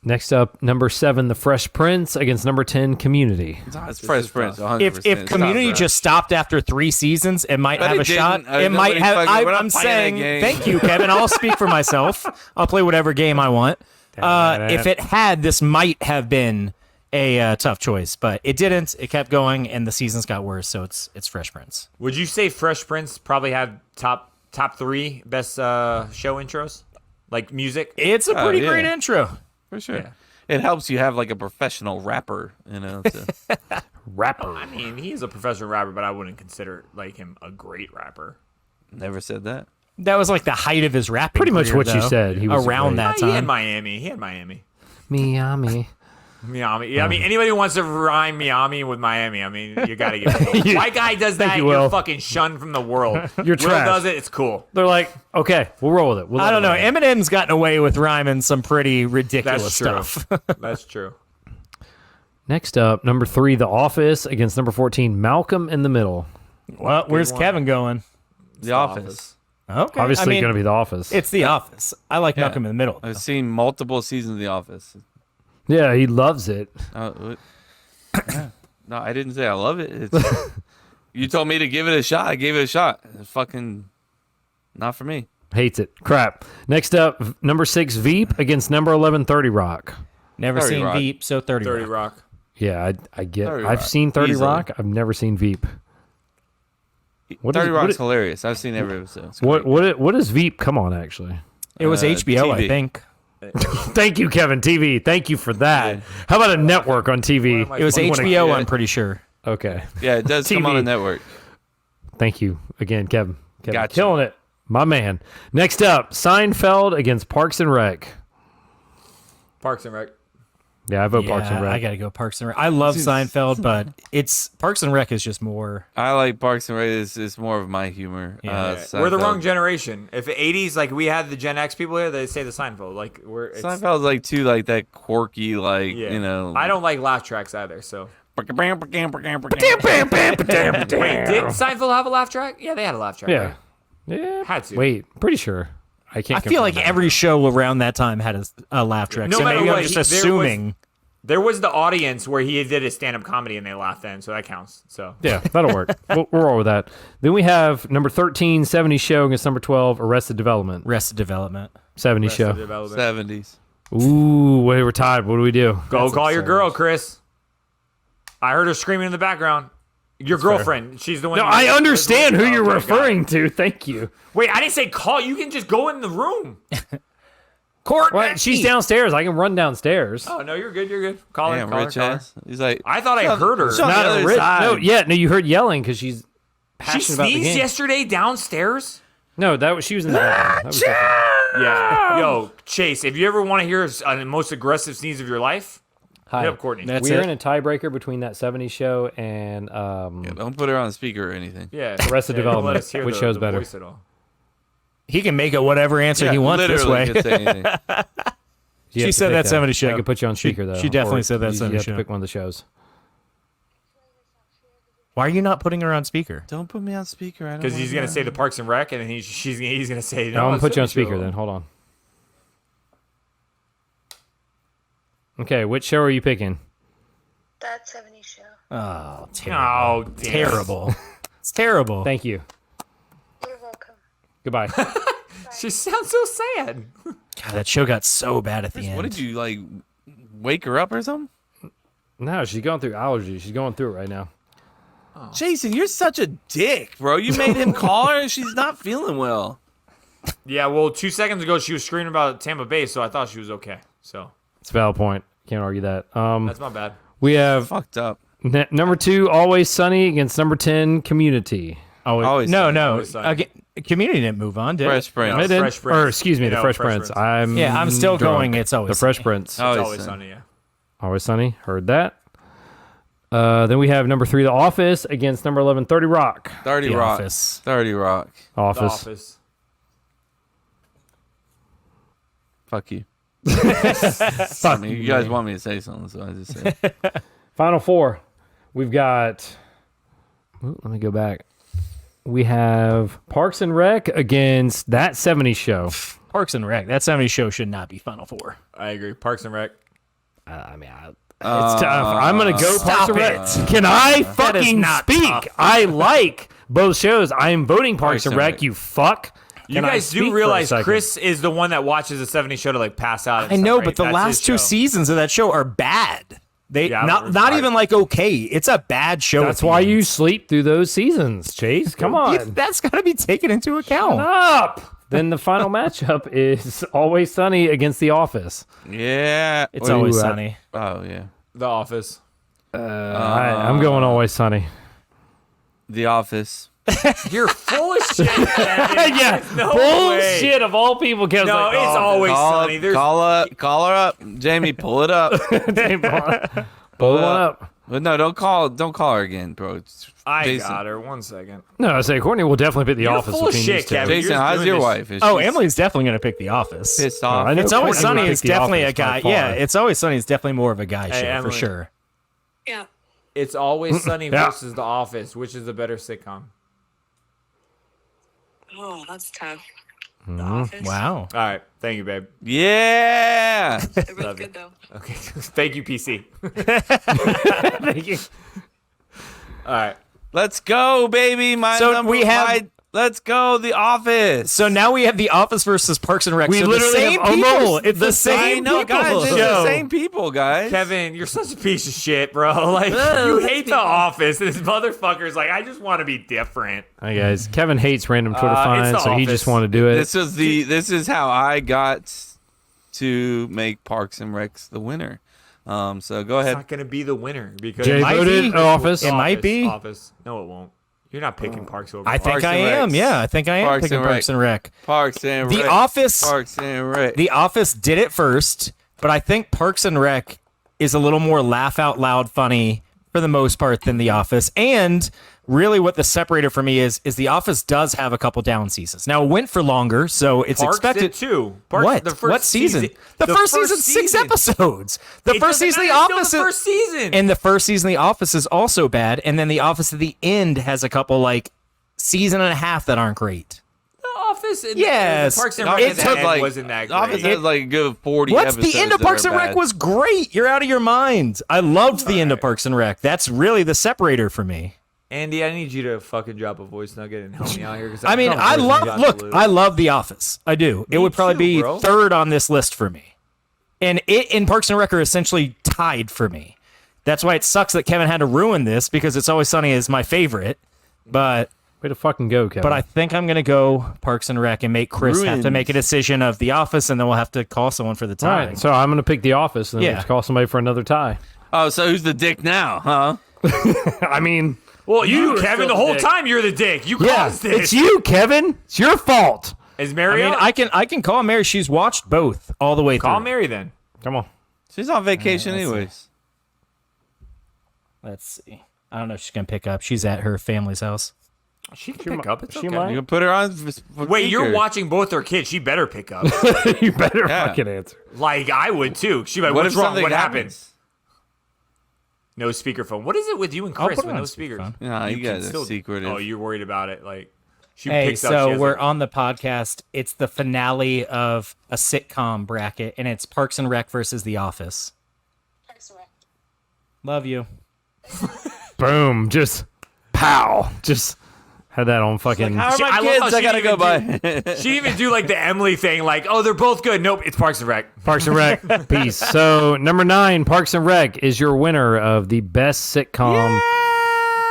Next up, number 7, The Fresh Prince against number 10, Community. It's Fresh Prince. 100%. If Community Stop, just stopped after 3 seasons, it might But have it a shot. didn't. It might Nobody have. fucking- we're not I'm playing that saying, game. thank you, Kevin. I'll speak for myself. I'll play whatever game I want. If it had, this might have been a tough choice, but it didn't. It kept going, and the seasons got worse. So it's Fresh Prince. Would you say Fresh Prince probably had top 3 best show intros, like music? It's a pretty yeah. great intro. For sure. Yeah. It helps you have like a professional rapper, you know. To, Rapper. I mean, he is a professional rapper, but I wouldn't consider like him a great rapper. never said that. That was like the height of his rapping. Pretty much career, what you though, said. He was around great. that He had time. Miami. He had Miami. Miami. Miami. Yeah, I mean, anybody who wants to rhyme Miami with Miami, I mean, you got to give it to him. White guy does that, you, you're Will. fucking shunned from the world. You're Will trash. does it, it's cool. They're like, okay, we'll roll with it. We'll I don't know. let it roll. Eminem's gotten away with rhyming some pretty ridiculous That's true. stuff. That's true. Next up, number 3, The Office against number 14, Malcolm in the Middle. Well, where's one. Kevin going? The Office. Okay, Obviously, I mean, going to be The Office. It's The Office. I like Malcolm in the Middle. I've seen multiple seasons of The Office. Yeah, he loves it. Yeah. No, I didn't say I love it. It's, you told me to give it a shot. I gave it a shot. It's fucking not for me. Hates it. Crap. Next up, number 6, Veep against number 11, 30 Rock. Never 30 seen Rock. Veep, so 30, 30 Rock. Rock. Yeah, I get. 30 I've Rock. seen 30 Easily. Rock. I've never seen Veep. What 30 is- Rock's what- hilarious. I've seen every episode. It's What great. what does Veep come on actually? It was HBO, I TV. think. Thank you, Kevin. TV. Thank you for that. How about a network on TV? What am I It was One HBO, yeah. I'm pretty sure. Okay. Yeah, it does come on TV. a network. Thank you again, Kevin. Kevin Gotcha. killing it, my man. Next up, Seinfeld against Parks and Rec. Parks and Rec. Yeah, I vote Parks and Rec. I gotta go Parks and Rec. I love Seinfeld, but it's Parks and Rec is just more. I like Parks and Rec. It's more of my humor. Yeah. We're the Seinfeld. wrong generation. If the 80s, like we had the Gen X people here, they say the Seinfeld. Like it's, Seinfeld's like too like that quirky, like yeah. you know. I don't like laugh tracks either. So Wait, did Seinfeld have a laugh track? Yeah, they had a laugh track. Yeah. right? Yeah. Had to. Wait, pretty sure. I can't. I feel confirm like that. every show around that time had a laugh track. No so matter maybe what, I'm just there was- assuming. There was the audience where he did a stand-up comedy and they laughed then, so that counts. So Yeah, that'll work. we'll roll with that. Then we have number 13, 70 Show against number 12, Arrested Development. Arrested Development. 70 Arrested Show. Development. 70s. Ooh, wait, we're tied. What do we do? Go That's call your absurd. girl, Chris. I heard her screaming in the background. Your girlfriend. She's the one. No, you- I understand who Oh, you're okay, got referring it. to. Thank you. Wait, I didn't say call. You can just go in the room. Court. What? She's downstairs. I can run downstairs. Oh no, you're good. You're good. Call her. Damn, Call her, rich call her. ass. He's like, I thought I heard her. she's on the Not a other rich. side. No, yeah, no. You heard yelling because she's She passionate about the sneezed game. yesterday downstairs. No, that was she was in the bathroom. That was different. Yeah. Yo, Chase, if you ever want to hear the most aggressive sneeze of your life, Hi. hit up Courtney. That's We're it. in a tiebreaker between that 70 Show and Yeah, don't put her on speaker or anything. Yeah. Arrested Yeah, don't Development. let us hear Which the- show's the better? voice at all. He can make it whatever answer he wants this Literally way. could say anything. You She have to said pick that 70 Show. I could put you on speaker though. she definitely or said that you 70 have Show. to pick one of the shows. Why are you not putting her on speaker? Don't put me on speaker. I don't Because he's wanna gonna know. say the Parks and Rec, and then he's gonna say. No, I'm gonna put you on 70 speaker show. then. Hold on. Okay, which show are you picking? That 70s show. Oh, Oh, damn. terrible. It's terrible. Thank you. You're welcome. Goodbye. She sounds so sad. God, that show got so bad at the end. What did you like? Wake her up or something? No, she's going through allergies. She's going through it right now. Oh. Jason, you're such a dick, bro. You made him call her and she's not feeling well. Yeah, well, 2 seconds ago she was screaming about Tampa Bay, so I thought she was okay. So It's a valid point. Can't argue that. that's my bad. We have Fucked up. number 2, Always Sunny against number 10, Community. Always no, Sunny. no. Always Sunny. Again, Community didn't move on, did Fresh it? Prince. It did. Fresh Prince. Or excuse me, You the know, Fresh Fresh Prince. Prince. Yeah, I'm still drunk. going. It's Always the Fresh Sunny. Prince. It's always sunny, yeah. Always Sunny. Heard that. Then we have number 3, The Office against number 11, 30 Rock. 30 The Rock. Office. 30 Rock. Office. The Office. Fuck you. I mean, you guys want me to say something, so I just say. Final 4. We've got. Ooh, let me go back. We have Parks and Rec against That 70s Show. Parks and Rec. That 70s show should not be Final Four. I agree. Parks and Rec. It's tough. I'm gonna go Parks and Rec. it. Can I That is fucking not speak? tough. I like both shows. I am voting Parks and Rec. You fuck. You Can I guys speak do for a realize second? Chris is the one that watches the 70s show to like pass out. And I stuff, know, right? but the That's last his 2 show. seasons of that show are bad. They Yeah, not even like okay. It's a bad show. That's at the why end. you sleep through those seasons, Chase. Come on. That's got to be taken into account. Up. Then the final matchup is Always Sunny against The Office. Yeah. It's Ooh, Always Sunny. Oh, yeah. The Office. I'm going Always Sunny. The Office. You're full of shit, Kevin. Yeah, No bullshit of all people. Kevin's No, like, it's "Oh, always sunny. There's Call her up. Jamie, pull it up. pull one up. But no, don't call her again, bro. I Jason. got her. 1 second. No, I say Courtney will definitely pick The You're Office full of between shit, these two. Kevin. Jason, You're how's doing your this- wife? Is Oh, she Emily's definitely going to pick The Office. pissed off? I know It's Always Courtney Sunny would is pick The definitely a Office by guy. far. Yeah, It's Always Sunny is definitely more of a guy Hey, show Emily. for sure. Yeah. It's Always Sunny Yeah. versus The Office. Which is the better sitcom? Oh, that's tough. The Office. Wow. All right. Thank you, babe. Yeah. They're both Love good, though. Okay. Thank you, PC. Thank you. All right. Let's go, baby. Let's go, The Office. So now we have The Office versus Parks and Rec. We so literally the same have people. almost It's the the same I know, people. guys. It's the Show. same people, guys. Kevin, you're such a piece of shit, bro. Like, you hate The Office. And this motherfucker's like, I just want to be different. Hi guys. Kevin hates random Twitter It's finds, The so he Office. just wanted to do it. This is how I got to make Parks and Recs the winner. So go It's ahead. not going to be the winner because Jay might voted be. Office. It might be. Office. No, it won't. You're not picking Parks over. I think Parks I and am. Recs. Yeah, I think I am Parks picking and Rec. Parks and Rec. Parks and The Rec. Office. Parks and Rec. The Office did it first, but I think Parks and Rec is a little more laugh out loud funny for the most part than The Office. And really what the separator for me is The Office does have a couple down seasons. Now it went for longer, so it's Parks expected. did too. What? The first What season? The first season, 6 episodes. The It first doesn't season of The matter, it's Office. still the first season. And the first season of The Office is also bad. And then The Office at the end has a couple like season and a half that aren't great. The Office. And Yes. the Parks and The Rec Office at the has, end like- wasn't that The Office great. has like a good 40 What's episodes. the end of that Parks are and Rec bad. was great. You're out of your mind. I loved the end of Parks and Rec. That's really the separator for me. Andy, I need you to fucking drop a voice nugget and help me out here. 'Cause I mean, I love The Office. I do. It would probably too, be bro. third on this list for me. And it and Parks and Rec are essentially tied for me. That's why it sucks that Kevin had to ruin this because It's Always Sunny is my favorite. But Way to fucking go, Kevin. I think I'm going to go Parks and Rec and make Chris have to Ruined. make a decision of The Office, and then we'll have to call someone for the All tie. right, so I'm going to pick The Office, and then Yeah. we'll have to call somebody for another tie. Oh, so who's the dick now, huh? I mean, Well, you, were Kevin, still the the whole dick. time you're the dick. You yeah, caused this. it's you, Kevin. It's your fault. Is I Mary? mean, I can call Mary. She's watched both all the way Call through. Mary then. Come on. She's on vacation let's see. anyways. Let's see. I don't know if she's going to pick up. She's at her family's house. She can pick up. It's she okay. might. You can put her on. Wait, you're speaker. watching both their kids. She better pick up. You better Yeah. fucking answer. Like I would too. She'd be like, What what's if wrong? something What happened? happens? No speakerphone. What is it with you and I'll Chris put her with on no speakers? speakerphone. Nah, you can guys are still- secretive. Oh, you're worried about it. Like she Hey, picks up. so she has we're a- on the podcast. It's the finale of a sitcom bracket, and it's Parks and Rec versus The Office. Love you. Boom. Just pow. Just had that on fucking. How are my I love kids? how I gotta go by. She even do like the Emily thing, like, oh, they're both good. Nope, it's Parks and Rec. Parks and Rec. Peace. So, number 9, Parks and Rec is your winner of the best sitcom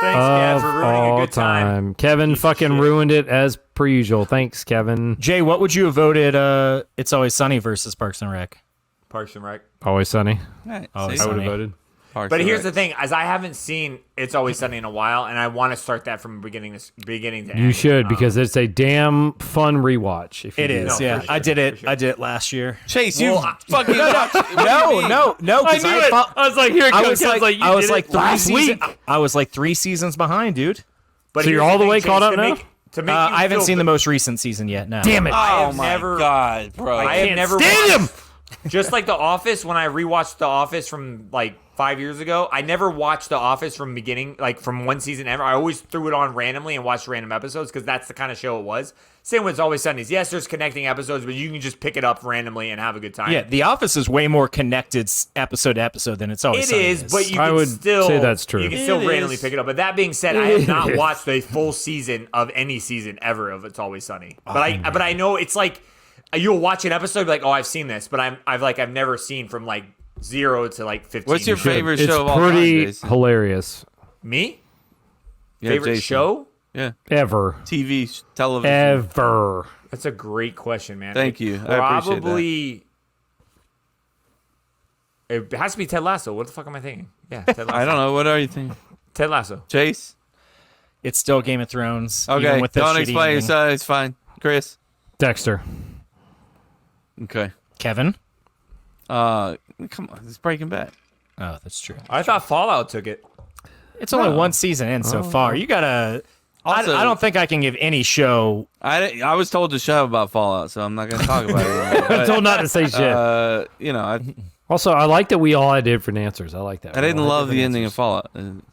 Thanks, Kev, of for ruining all a good time. Kevin fucking ruined it as per usual. Thanks, Kevin. Jay, what would you have voted? It's Always Sunny versus Parks and Rec. Parks and Rec. Always Sunny. Right, Always see? I would Sunny. have voted. Parks But and here's Rec. the thing: as I haven't seen It's Always Sunny in a while, and I want to start that from beginning to end. You should because it's a damn fun rewatch. If you It do is, that. yeah. for sure, I did it. for sure. I did it last year. Chase, you fucking watch. No. Because I was like, here it I comes. was like, I was like 3 last seasons. week. I was like 3 seasons behind, dude. But So here's you're all the thing, way Chase, caught up to now? To make you I haven't feel seen the good- most recent season yet. No. Damn it. I Oh have my never- god, bro! I have never stand watched, just like The Office. When I rewatched The Office from like 5 years ago, I never watched The Office from beginning, like from one season ever. I always threw it on randomly and watched random episodes because that's the kind of show it was. Same with It's Always Sundays. Yes, there's connecting episodes, but you can just pick it up randomly and have a good time. Yeah, The Office is way more connected episode to episode than It's Always It Sunny is, but you I can would still say that's true. You can still It randomly is. pick it up. But that being said, I have not watched a full season of any season ever of It's Always Sunny. But I know it's like you'll watch an episode be like, oh, I've seen this, but I've never seen from like 0 to like 15. What's your favorite It's show of all time, pretty Jason? hilarious. Me? Yeah, Favorite Jason. show? Yeah, Ever. TV, television. Ever. That's a great question, man. Thank you. I appreciate that. Probably. It has to be Ted Lasso. What the fuck am I thinking? Yeah, Ted Lasso. I don't know. What are you thinking, Ted Lasso. Chase? It's still Game of Thrones. Okay, even with the don't shitty explain ending. yourself. It's fine. Chris. Dexter. Okay. Kevin. Come on, it's Breaking Bad. Oh, that's true. I thought Fallout took it. It's only one season in so far. You gotta. Also- I don't think I can give any show. I was told to shut up about Fallout, so I'm not going to talk about it. I'm But, told not to say shit. you know, I Also, I like that we all had different answers. I like that. I We didn't all had love the different ending of answers. Fallout,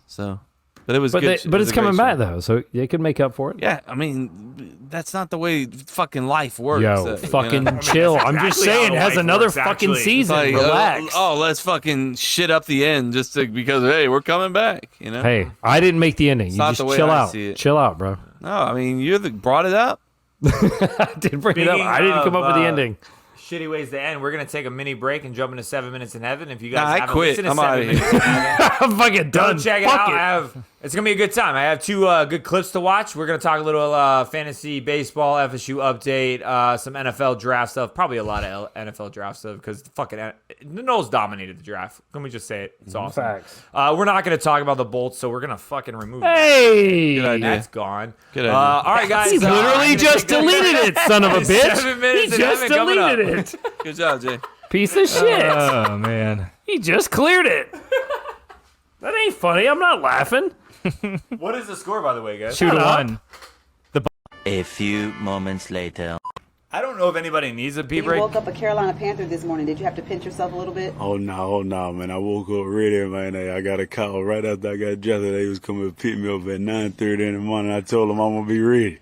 so but it was But good. but it's coming back though, so they could make up for it. Yeah, I mean, that's not the way fucking life works. Yo, you fucking know? chill. I'm just exactly how saying, it has life another works, fucking actually. season. Like, Relax. let's fucking shit up the end just because hey, we're coming back. You know? Hey, I didn't make the ending. You not just the way chill I out. see it. Chill out, bro. No, I mean brought it up. I didn't bring it up. I didn't come up with the ending. Shitty ways to end. We're gonna take a mini break and jump into 7 Minutes in Heaven. If you guys Nah, I haven't quit. listened to I'm 7 outta here. Minutes in Heaven, I'm fucking done. go check it Fuck out. It's gonna be a good time. I have 2 good clips to watch. We're gonna talk a little fantasy baseball, FSU update, some NFL draft stuff. Probably a lot of NFL draft stuff because fucking the Knowles dominated the draft. Let me just say it. It's awesome. Facts. We're not gonna talk about the Bolts, so we're gonna fucking remove that. Hey, Good idea. That's gone. Good idea. All right, guys. he literally I'm gonna just take a- deleted it, son of a bitch. 7 Minutes He in just Heaven coming up. deleted it. Good job, Jay. Piece of shit. Oh man. He just cleared it. That ain't funny. I'm not laughing. What is the score, by the way, guys? 2-1. A few moments later. I don't know if anybody needs a pee You break. woke up a Carolina Panther this morning. Did you have to pinch yourself a little bit? Oh no, man. I woke up ready, man. I got a call right after I got dressed. They was coming to pick me up at 9:30 in the morning. I told them I'm gonna be ready.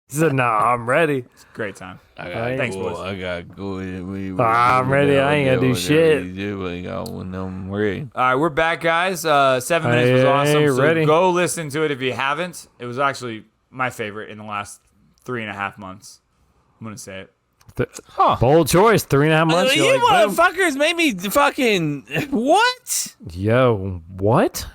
He said, "Nah, I'm ready." Great time. Thanks, boys. I got go. I'm ready. I ain't gonna do shit. I'm ready. All right, we're back, guys. 7 Minutes was awesome. Hey, So ready. go listen to it if you haven't. It was actually my favorite in the last 3.5 months. I'm gonna say it. Bold choice. 3.5 months. You You're like, boom. motherfuckers made me fucking what? Yo, what?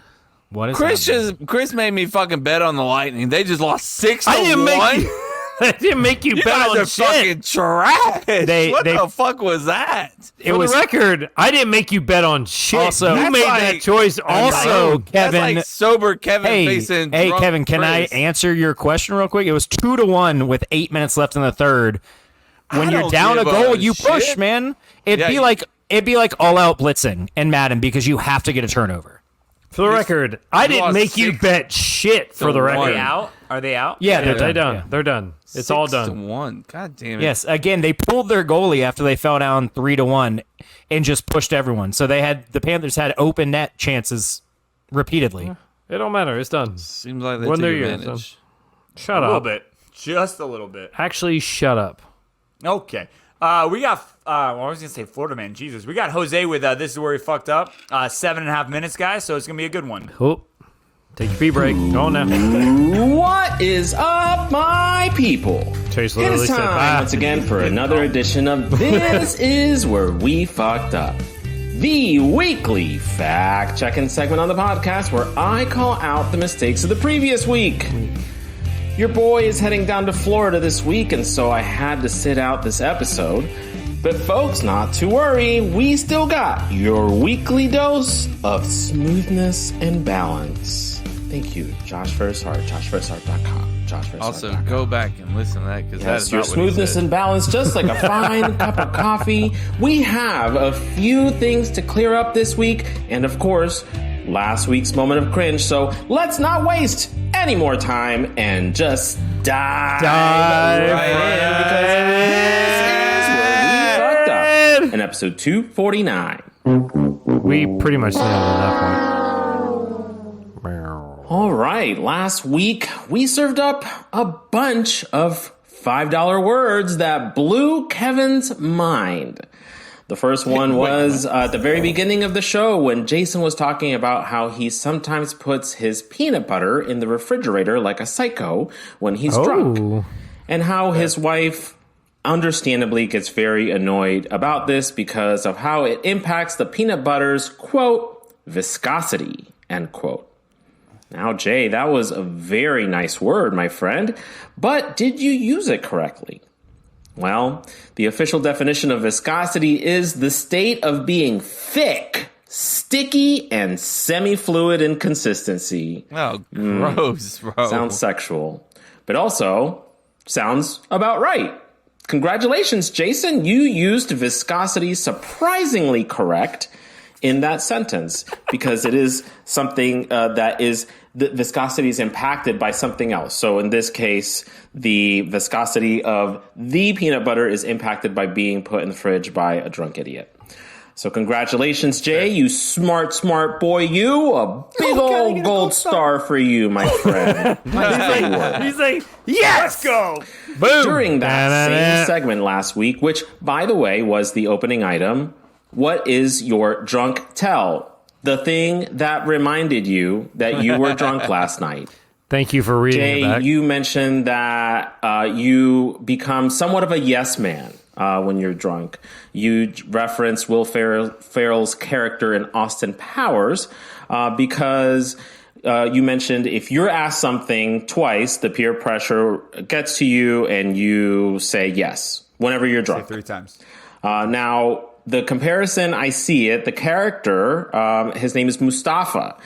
What is Chris made me fucking bet on the Lightning. They just lost 6-1. I didn't make you. I didn't make you You bet guys on are shit. fucking trash. They- what they- the fuck was that? For the record, I didn't make you bet on shit. Also- you That's made like- that choice. Also, Also, Kevin. That's like sober Kevin Hey, facing hey, drunk Kevin, can I Chris. answer your question real quick? It was 2-1 with 8 minutes left in the third. When I you're don't down a give goal, a you push, shit. man. It'd Yeah, be like all out blitzing in Madden because you have to get a turnover. for the record, I didn't lost make you 6 bet shit. For the to Are record, one. they out? Are they out? Yeah, they're they're done. Yeah. They're done. It's all done. 6-1. God damn it. Yes, again, they pulled their goalie after they fell down 3-1 and just pushed everyone. So the Panthers had open net chances repeatedly. It don't matter. It's done. Seems like they When took they're yours, advantage. Shut A little up. bit. Just a little bit. Actually, shut up. Okay. We got, I was going to say Florida man. Jesus. We got Jose with This Is Where We Fucked Up. 7.5 minutes, guys, so it's going to be a good one. Cool. Take your pee break. Go on now. What is up, my people? Chase It literally is said, time once again for another edition of This Is Where We Fucked Up, the weekly fact-checking segment on the podcast where I call out the mistakes of the previous week. Your boy is heading down to Florida this week, and so I had to sit out this episode. But folks, not to worry, we still got your weekly dose of smoothness and balance. Thank you, Josh Versart, joshversart.com. Also, go back and listen to that because yes, your smoothness and balance, just like a fine cup of coffee. We have a few things to clear up this week, and of course, last week's moment of cringe. So let's not waste any more time and just dive right in because this is where we fucked up in episode 249. We pretty much nailed it at that point. All right, last week we served up a bunch of $5 words that blew Kevin's mind. The first one was at the very beginning of the show when Jason was talking about how he sometimes puts his peanut butter in the refrigerator like a psycho when he's drunk. And how his wife understandably gets very annoyed about this because of how it impacts the peanut butter's, quote, viscosity, end quote. Now, Jay, that was a very nice word, my friend, but did you use it correctly? Well, the official definition of viscosity is the state of being thick, sticky, and semi-fluid in consistency. Oh, gross, bro. Sounds sexual, but also sounds about right. Congratulations, Jason. You used viscosity surprisingly correct in that sentence because it is something the viscosity is impacted by something else. So in this case, the viscosity of the peanut butter is impacted by being put in the fridge by a drunk idiot. So congratulations, Jay, you smart boy, you. A big old gold star for you, my friend. He's like, yes! Let's go! Boom! During that same segment last week, which, by the way, was the opening item, what is your drunk tell? The thing that reminded you that you were drunk last night. Thank you for reading Jay, it back. you mentioned that you become somewhat of a yes man when you're drunk. You reference Will Ferrell's character in Austin Powers because you mentioned if you're asked something twice, the peer pressure gets to you and you say yes whenever you're drunk. Say 3 times. Now, the comparison, I see it. The character, his name is Mustafa.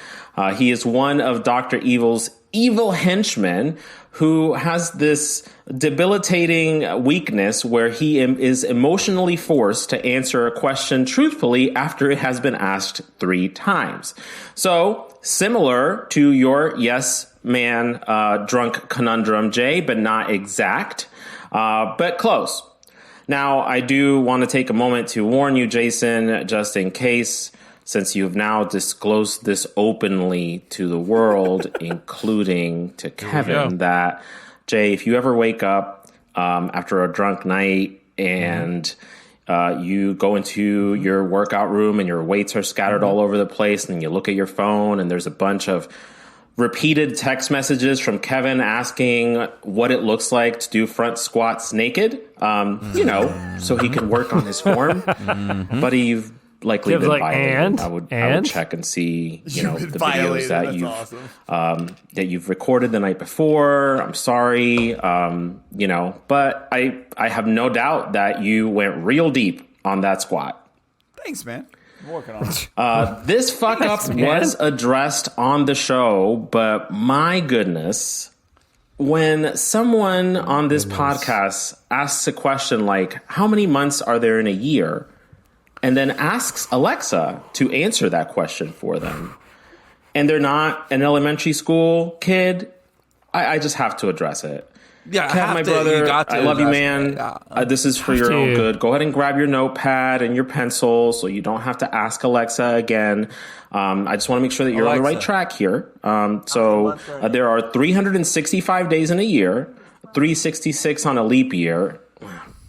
He is one of Dr. Evil's evil henchmen who has this debilitating weakness where he is emotionally forced to answer a question truthfully after it has been asked 3 times. So, similar to your yes man drunk conundrum, Jay, but not exact, but close. Now, I do want to take a moment to warn you, Jason, just in case, since you've now disclosed this openly to the world, including to Kevin, that, Jay, if you ever wake up after a drunk night and you go into your workout room and your weights are scattered all over the place and you look at your phone and there's a bunch of repeated text messages from Kevin asking what it looks like to do front squats naked, so he can work on his form. But you've likely been violated. I would check and see, the videos that you've recorded the night before. I'm sorry, but I have no doubt that you went real deep on that squat. Thanks, man. I'm working on it. This fuck up was addressed on the show, but my goodness, when someone on this podcast asks a question like, how many months are there in a year? And then asks Alexa to answer that question for them, and they're not an elementary school kid, I just have to address it. Yeah, Kev, my brother, I love you, man. This is for your own good. Go ahead and grab your notepad and your pencil so you don't have to ask Alexa again. I just want to make sure that you're on the right track here. There are 365 days in a year, 366 on a leap year.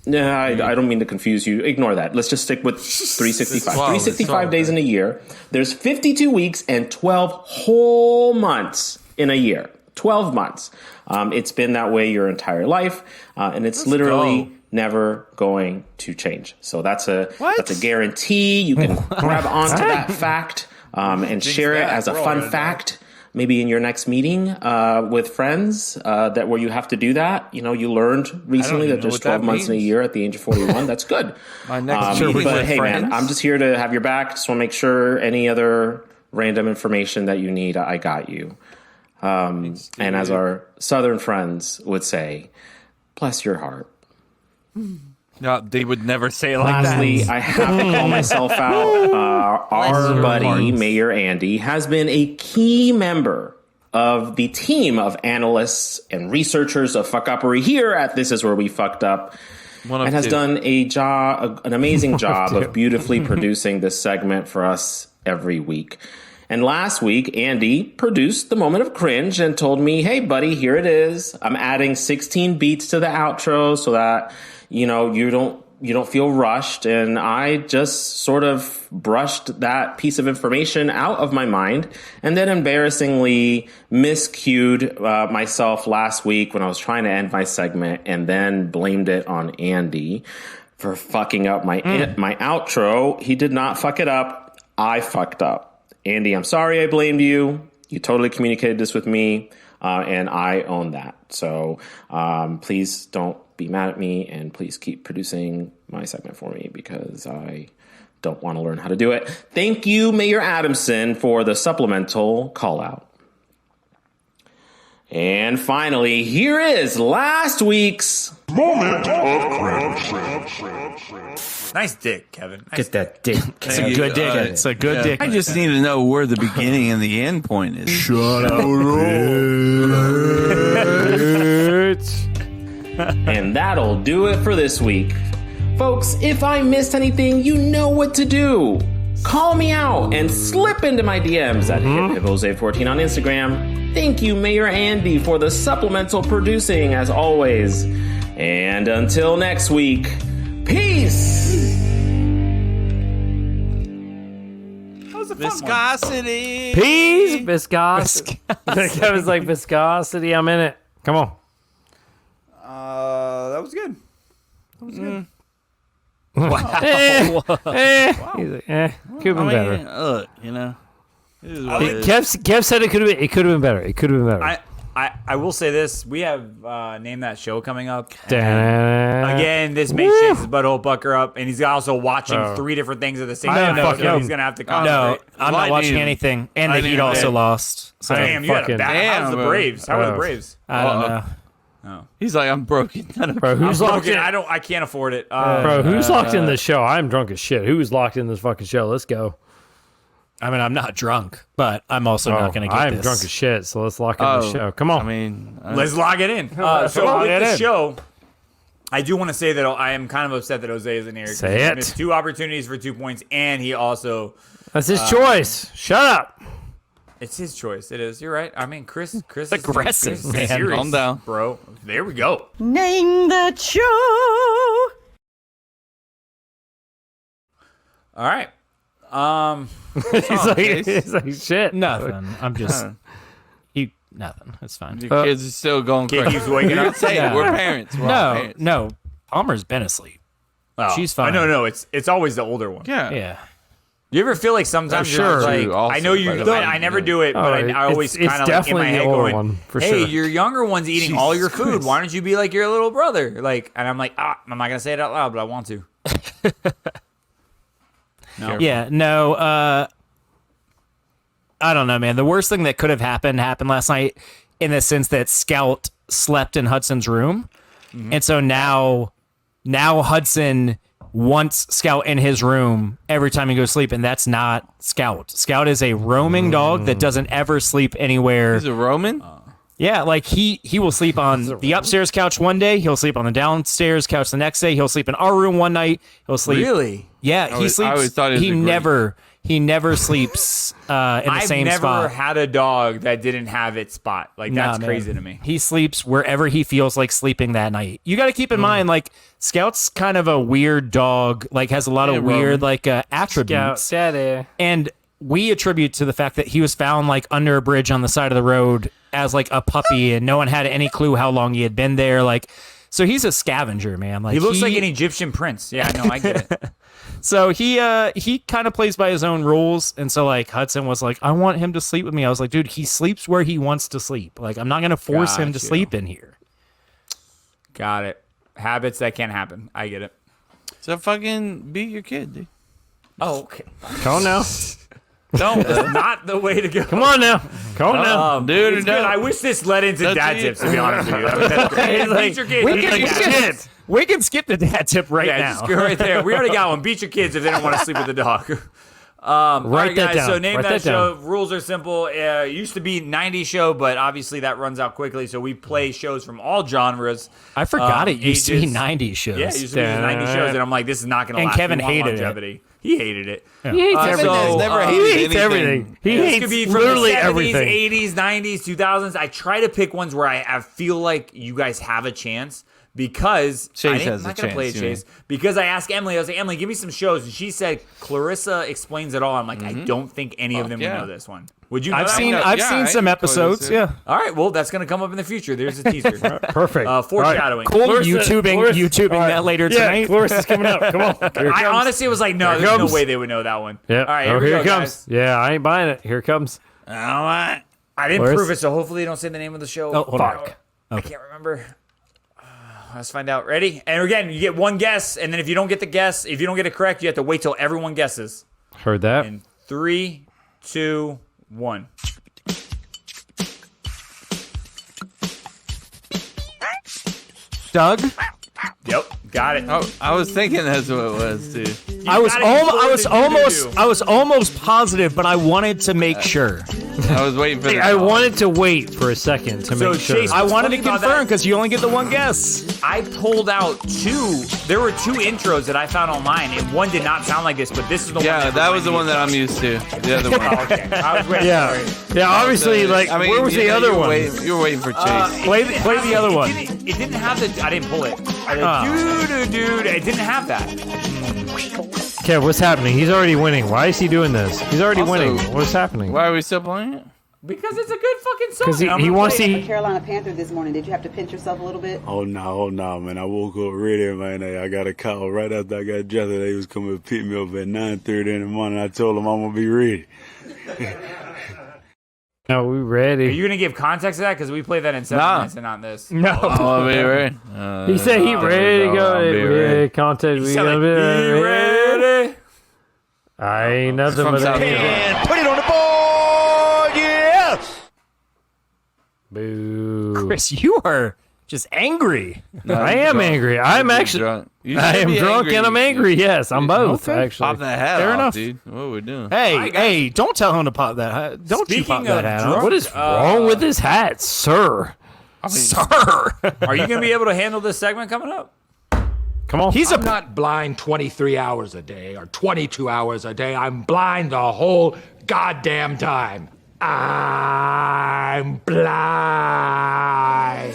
No, I don't mean to confuse you. Ignore that. Let's just stick with 365. 365 days in a year. There's 52 weeks and 12 whole months in a year. 12 months. It's been that way your entire life, and it's literally never going to change. So that's a guarantee. You can grab onto that fact and share it as a fun fact. Maybe in your next meeting with friends where you have to do that. You know, you learned recently that there's 12 months in a year at the age of 41. That's good. My next meeting but with hey, friends. man, I'm just here to have your back. Just want to make sure any other random information that you need, I got you. And as our Southern friends would say, bless your heart. No, they would never say it like Lastly, that. I have to call myself out. Our buddy, Mayor Andy, has been a key member of the team of analysts and researchers of fuckupery here at This Is Where We Fucked Up, and has done an amazing job of beautifully producing this segment for us every week. And last week, Andy produced the moment of cringe and told me, hey, buddy, here it is. I'm adding 16 beats to the outro so that, you don't feel rushed. And I just sort of brushed that piece of information out of my mind and then embarrassingly miscued myself last week when I was trying to end my segment and then blamed it on Andy for fucking up my outro. He did not fuck it up. I fucked up. Andy, I'm sorry I blamed you. You totally communicated this with me, and I own that. So please don't be mad at me, and please keep producing my segment for me because I don't want to learn how to do it. Thank you, Mayor Adamson, for the supplemental call-out. And finally, here is last week's moment of cringe. Nice dick, Kevin. Nice Get that dick. It's a good dick. It's a good dick. I just need to know where the beginning and the end point is. Shut up. And that'll do it for this week. Folks, if I missed anything, you know what to do. Call me out and slip into my DMs at HipHipHose14 on Instagram. Thank you, Mayor Andy, for the supplemental producing, as always. And until next week, peace! That was a fun Viscosity. Peas, viscosity. Kevin's like, viscosity, I'm in it. Come on. That was good. That was good. Wow. He's like, could have been better. Look, you know. Kev said it could have been better. It could have been better. I will say this. We have Name That Show coming up. Again, this makes Chase's butthole pucker up, and he's also watching 3 different things at the same time. So he's going to have to concentrate. No, I'm not watching anything. And the Heat also lost. So Damn, you got a bad. How's the Braves? How are the Braves? I don't know. Oh. He's like, I'm broken. Bro, who's locked in? I can't afford it. Bro, who's locked in this show? I'm drunk as shit. Who's locked in this fucking show? Let's go. I mean, I'm not drunk, but I'm also not going to get I'm this. drunk as shit, so let's lock in the show. Come on. I mean, let's lock it in. So with the show, I do want to say that I am kind of upset that Jose isn't here. Say it. He missed 2 opportunities for 2 points, and he also... That's his choice. Shut up. It's his choice. It is. You're right. I mean, Chris aggressive, is man. serious, Calm down, bro. There we go. Name that show. All right. He's like shit. Nothing. I'm just... Nothing. It's fine. Your kids are still going Kid crazy. keeps waking up. Say it. We're parents. We're all parents. No. Palmer's been asleep. Oh, She's fine. No. It's always the older one. Yeah. You ever feel like sometimes you're like, I know you. I never do it, but I always kind of like in my head going, "Hey, your younger one's eating all your food. Why don't you be like your little brother?" Like, and I'm like, I'm not gonna say it out loud, but I want to. No. Yeah. No. I don't know, man. The worst thing that could have happened last night, in the sense that Scout slept in Hudson's room, and so now Hudson wants Scout in his room every time he goes to sleep, and that's not Scout. Scout is a roaming dog that doesn't ever sleep anywhere. He's a Roman? Yeah, like he will sleep on the upstairs couch one day, he'll sleep on the downstairs couch the next day, he'll sleep in our room one night, he'll sleep... Really? Yeah, he sleeps. I always thought he never sleeps in the same spot. I've never had a dog that didn't have its spot. Like, that's crazy to me. He sleeps wherever he feels like sleeping that night. You got to keep in mind, like, Scout's kind of a weird dog, like, has a lot of weird, like, attributes. Scout Daddy. And we attribute to the fact that he was found, like, under a bridge on the side of the road as, like, a puppy, and no one had any clue how long he had been there. Like, so he's a scavenger, man. Like, he looks like an Egyptian prince. Yeah, no, I get it. So he kind of plays by his own rules, and so like Hudson was like, I want him to sleep with me. I was like, dude, he sleeps where he wants to sleep. Like, I'm not gonna force him to sleep in here. Got it. Habits that can't happen. I get it. So fucking beat your kid, dude. Oh, okay. Come on now. That's not the way to go. Come on now. Come on now. Dude, it's good. I wish this led into dad tips, to be honest with you. That's great. Beat your kids. We can skip the dad tip right now. Just go right there. We already got one. Beat your kids if they don't want to sleep with the dog. Write that guys, down. So name Write that that show. down. Rules are simple. It used to be 90s show, but obviously that runs out quickly. So we play shows from all genres. I forgot it used to be ages. 90s shows. Yeah, it used to be 90s shows, and I'm like, this is not going to And last. Kevin We want hated it. longevity. He hated it. He hates everything. He hates everything. He This hates could be from literally the 70s, everything. 80s, 90s, 2000s. I try to pick ones where I feel like you guys have a chance. Because Chase I'm has not a going to play chance, Chase. Because I asked Emily, I was like, Emily, give me some shows. And she said, Clarissa Explains It All. I'm like, I don't think any of them would know this one. Would you know I've that seen one? I've seen some episodes. Yeah. All right, well, that's going to come up in the future. There's a teaser. Perfect. Foreshadowing. Cool. Clarissa- YouTubing Clarissa- that later Yeah, tonight. Clarissa's coming up. Come on. Here it I comes. honestly was like, no, Here it there's no comes. way they would know that one. Yeah. All right, Oh, here we here go, it comes. guys. Yeah, I ain't buying it. Here it comes. All right. I didn't Clarissa- prove it, so hopefully you don't say the name of the show. Oh, hold on. Fuck. I can't remember. Let's find out. Ready? And again, you get one guess, and then if you don't get the guess, if you don't get it correct, you have to wait till everyone guesses. Heard that. In 3, 2, 1. Doug. Yep, got it. Oh, I was thinking that's what it was too. I was I I was almost positive, but I wanted to make sure. I was waiting for. I wanted to wait for a second to make sure. Chase, I wanted to Funny about confirm that- because you only get the one guess. I pulled out two. There were two intros that I found online, and one did not sound like this, but this is the one. Yeah, that was the one that I'm used to. The other one. Oh, okay. I was waiting. Yeah. Sorry. Yeah, obviously, like, I mean, where was the other one? You were waiting for Chase. Play the other one. It didn't have the. I didn't pull it. Dude. It didn't have that. Kev, what's happening? He's already winning. Why is he doing this? He's already Also, winning. What's happening? Why are we still playing it? Because it's a good fucking song. Because I'm he gonna wants play to. it. Carolina Panther this morning. Did you have to pinch yourself a little bit? Oh no, man. I woke up ready, man. I got a call right after I got dressed. They was coming to pick me up at 9:30 in the morning. I told them I'm gonna be ready. No, we Are ready. you gonna give context to that? Because we played that in 7 Nah. minutes and not this. No. I'll be ready. He said he ready to go. I'll be ready. Content. We Sound gonna like, be "Be ready." I ain't nothing From but South a Carolina. Put it on the board, yes! boo. Chris, you are just angry. I am angry. I'm actually. drunk. You I should am be drunk angry. and I'm angry. Yes, I'm both Okay. actually. Pop that hat Fair off, enough. dude. What are we doing? Hey, don't tell him to pop that hat. Don't you pop Speaking that of hat drunk- off. What is wrong with this hat, sir? Sir. Are you gonna be able to handle this segment coming up? Come on. He's I'm not blind 23 hours a day or 22 hours a day. I'm blind the whole goddamn time. I'm blind.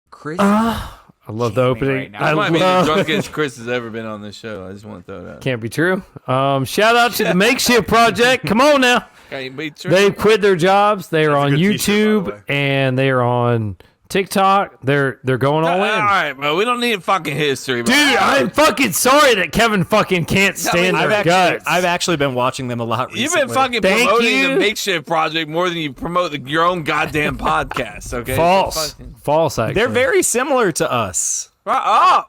Chris. I love the opening. right now. I That might be the love. drunkest Chris has ever been on this show. I just want to throw that. Can't be true. Shout out to the Makeshift Project. Come on now. Can't be true. They've quit their jobs. They are on a good t-shirt, by the YouTube and they are on TikTok. They're going all All in. right, bro. We don't need fucking history, bro. Dude, I'm fucking sorry that Kevin fucking can't stand their guts. I've actually been watching them a lot recently. You've been fucking Thank promoting you. the Makeshift Project more than you promote your own goddamn podcast, okay? False. Fucking- False, actually. They're very similar to us. Oh!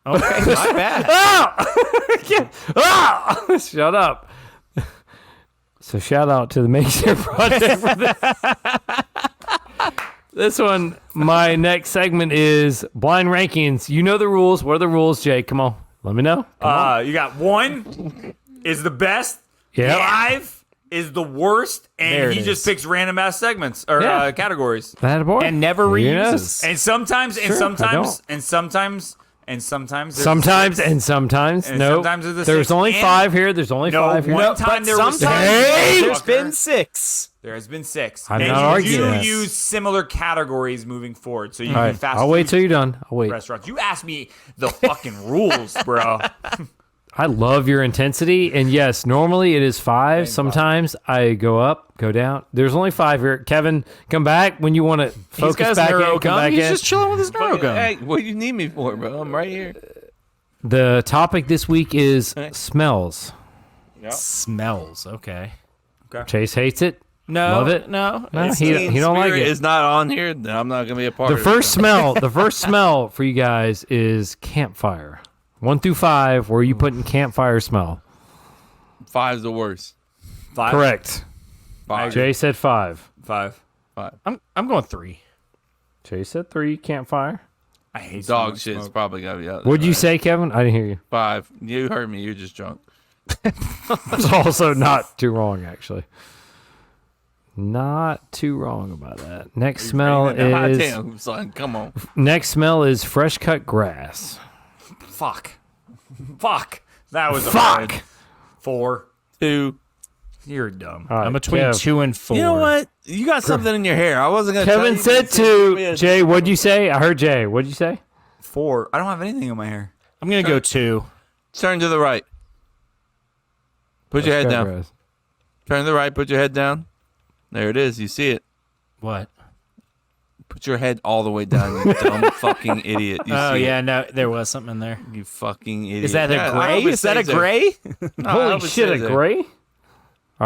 Okay, my bad. Ah! Shut up. So shout out to the Makeshift Project for this. This one, my next segment is blind rankings. You know the rules. What are the rules, Jake? Come on. Let me know. Come on. You got 1 is the best. Yep. 5 is the worst, There and it he just is. picks random ass segments or Yeah. categories. That boy. And never He reuses. knows. And sometimes, Sure, I sometimes, there's Sometimes six. and sometimes. And No. sometimes there's a There's six. only And- 5 here. There's only No, 5 here. one time there was sometimes six. there's been 6. There has been 6. I'm and not you arguing do this. use similar categories moving forward, so you All can right. fast I'll wait food till you're done. I'll wait. restaurants. You asked me the fucking rules, bro. I love your intensity. And yes, normally it is 5. Sometimes I go up, go down. There's only 5 here. Kevin, come back when you want to focus got his back in. neuro Come gum. back He's in. just chilling with his neuro gum. Hey, what do you need me for, bro? I'm right here. The topic this week is smells. Smells. Okay. Chase hates it. No. Love it. No. No, he don't like it. It's not on here. Then I'm not gonna be a part The of first smell, the first smell for you guys is campfire. 1 through 5. Where are you putting campfire smell? 5's the worst. 5. Correct. 5. Jay said 5. 5. I'm going 3. Jay said 3. Campfire. I hate Dog shit's probably gotta be out. What'd you say, Kevin? I didn't hear you. 5. You heard me. You're just drunk. It's also not too wrong, actually. Not too wrong about that. Next smell is. Damn, son, come on. Next smell is fresh cut grass. Fuck. That was a Fuck. hard. 4. 2. You're dumb. All right, I'm between Kev. 2 and 4. You know what? You got something in your hair. I wasn't gonna. Kevin tell you said 2. Jay, what'd you say? I heard Jay. What'd you say? 4. I don't have anything in my hair. I'm going to go 2. Turn to the right. Put your Fresh head cut down. grass. Turn to the right. Put your head down. There it is. You see it. What? Put your head all the way down, you dumb fucking idiot. You Oh, see yeah. it. No, there was something in there. You fucking idiot. Is that Yeah, a I gray? hope it Is that a stays there. gray? No, I Holy hope it shit, a stays there. gray? All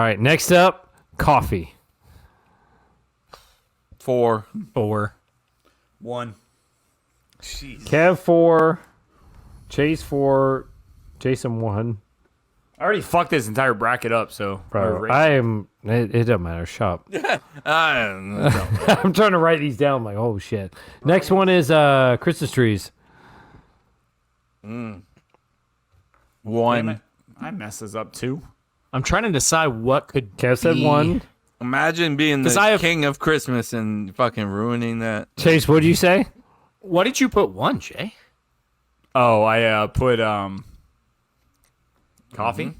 right, next up, coffee. 4. 4. 1. Kev 4. Chase 4. Jason 1. I already fucked this entire bracket up, so. Bro, I am. It doesn't matter. Shop. I'm trying to write these down. I'm like, oh shit. Next one is Christmas trees. 1. I messed this up too. I'm trying to decide what could Kev said be. 1. Imagine being the 'Cause I have- king of Christmas and fucking ruining that. Chase, what did you say? What did you put 1, Jay? Oh, I put coffee.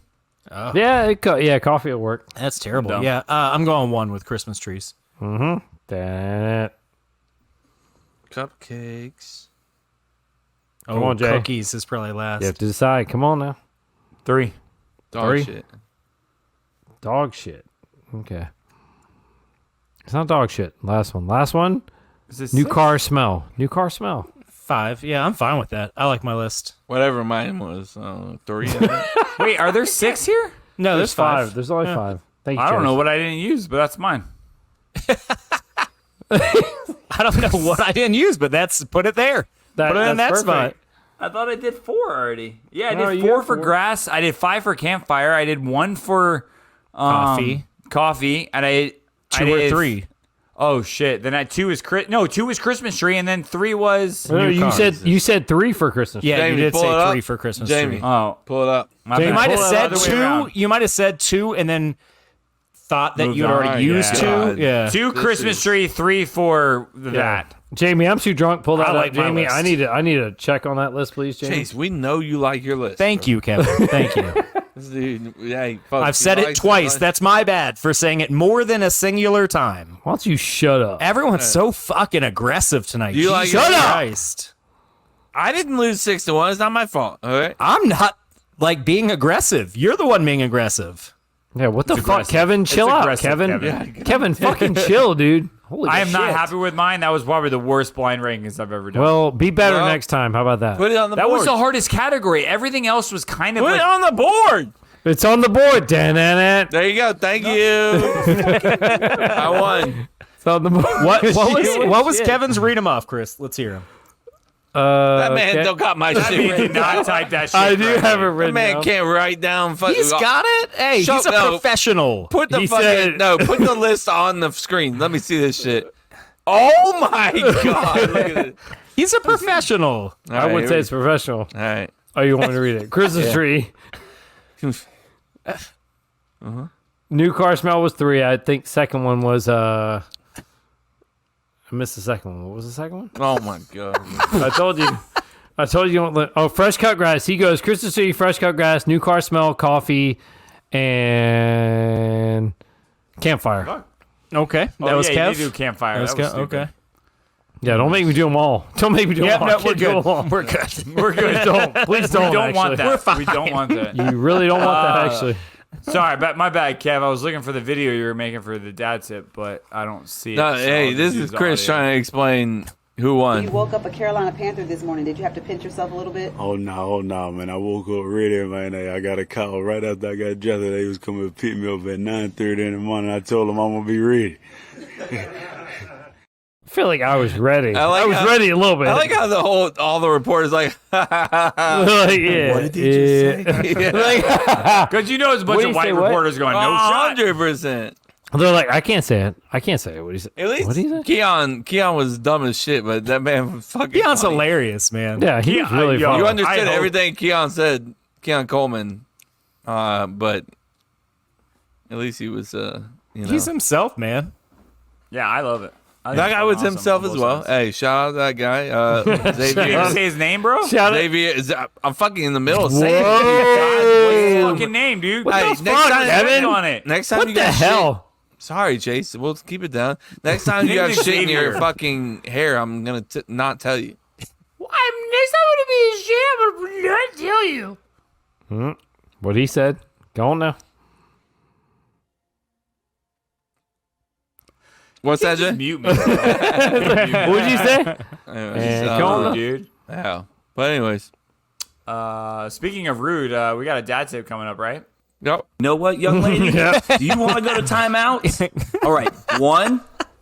Oh. Yeah, coffee will work. That's terrible. Dumb. Yeah, I'm going 1 with Christmas trees. Mm-hmm. That. Cupcakes. Come on, Jay. Cookies is probably last. You have to decide. Come on now. 3. Dog 3. shit. Dog shit. Okay. It's not dog shit. Last one. Last one. Is this New 6? car smell. New car smell. 5. Yeah, I'm fine with that. I like my list. Whatever mine was. 3. Wait, are there 6 here? No, there's 5. There's only 5. Thank you, I don't Chase. know what I didn't use, but that's mine. I don't know what I didn't use, but put it there. Put it in that that's spot. perfect. I thought I did 4 already. Yeah, I No, did you 4 had for 4. grass. I did 5 for campfire. I did 1 for coffee, and I 2 did or 3. Oh shit! Then 2 is 2 was Christmas tree, and then 3 was. No, you cars. said 3 for Christmas. Yeah, Jamie, you did pull say it up. 3 for Christmas Jamie. tree. Oh, Pull it up. my Jamie, bad. You might have Pull it said other way around. 2. You might have said 2 and then thought that Moved you'd on. already used Yeah. 2. God. Yeah. 2 This Christmas is- tree, 3 for that. Jamie, I'm too drunk. Pull that I up. like my Jamie, list. I need to check on that list, please, Jamie. Chase, we know you like your list. Thank you, Kevin. Thank you. This dude, yeah, folks, I've said he it likes twice. That's my bad for saying it more than a singular time. Why don't you shut up? Everyone's so fucking aggressive tonight. You like Jesus it? Christ. I didn't lose 6-1. It's not my fault. All right. I'm not like being aggressive. You're the one being aggressive. Yeah, what the fuck, aggressive. Kevin? Chill out, aggressive, Kevin. Kevin. Kevin, fucking chill, dude. Holy I am not shit. happy with mine. That was probably the worst blind rankings I've ever done. Well, be better Well, next time. How about that? Put it on the that board. was the hardest category. Everything else was kind of Put like. it on the board. It's on the board. Dan. There you go. Thank you. I won. It's on the board. What was Kevin's read 'em off, Chris? Let's hear him. That man okay. don't got my That shit. man written did not down. type that shit. I do correctly. have it That written man down. can't write down. He's got it. Hey, he's Shut a up. professional. Put the He fucking said- put the list on the screen. Let me see this shit. Oh my god! Look at it. He's a professional. All I right, would here say we- it's professional. All right. Oh, you want me to read it? Christmas tree. New car smell was 3. I think second one was I missed the second one. What was the second one? Oh my god! I told you. Oh, fresh cut grass. He goes, Christmas tree, fresh cut grass, new car smell, coffee, and campfire. Okay. That was Kev? You do campfire. That was okay. Yeah, don't make me do them all. Don't make me do them all. No, I can't do them all. We're good. We're good. Please don't. We don't want actually. that. We're fine. We don't want that. You really don't want that, actually. Sorry, but my bad, Kev. I was looking for the video you were making for the dad tip, but I don't see it. No, so hey, I'll this just is use the Chris audio. trying to explain who You won. woke up a Carolina Panther this morning. Did you have to pinch yourself a little bit? Oh no, man. I woke up ready, man. I got a call right after I got dressed. They was coming to pick me up at 9:30 in the morning. I told them I'm gonna be ready. I feel like I was ready. I was how- ready a little bit. I like how all the reporters like, Like, yeah, what did you say? Because you know there's a bunch What do of you white say, what? reporters going, no shot. 100%. They're like, I can't say it. I can't say it. What do you say? At least What do you say? Keon was dumb as shit, but that man was fucking Keon's funny. hilarious, man. Yeah, he was really funny. You understood I hope- everything Keon said, Keon Coleman, but at least he was, He's himself, man. Yeah, I love it. I think That it's guy was awesome himself on as both well. sides. Hey, shout out to that guy. Did you Xavier. say his name, bro? Xavier. I'm fucking in the middle of saying it. God, what's his Whoa. fucking name, dude? Hey, What the next fuck? time, Evan? On it. Next time What you the got hell? shit. Sorry, Chase. We'll keep it down. Next time you got Name is shit in your Xavier. fucking hair, I'm gonna not tell you. Next time I'm gonna be in shit, I'm gonna not tell you. What he said. Go on now. What's that, Jay? Just mute me. What'd you say? Anyways, go on. Dude. Yeah. But anyways. Speaking of rude, we got a dad tip coming up, right? Yep. You know what, young lady? Do you want to go to timeout? All right. 1,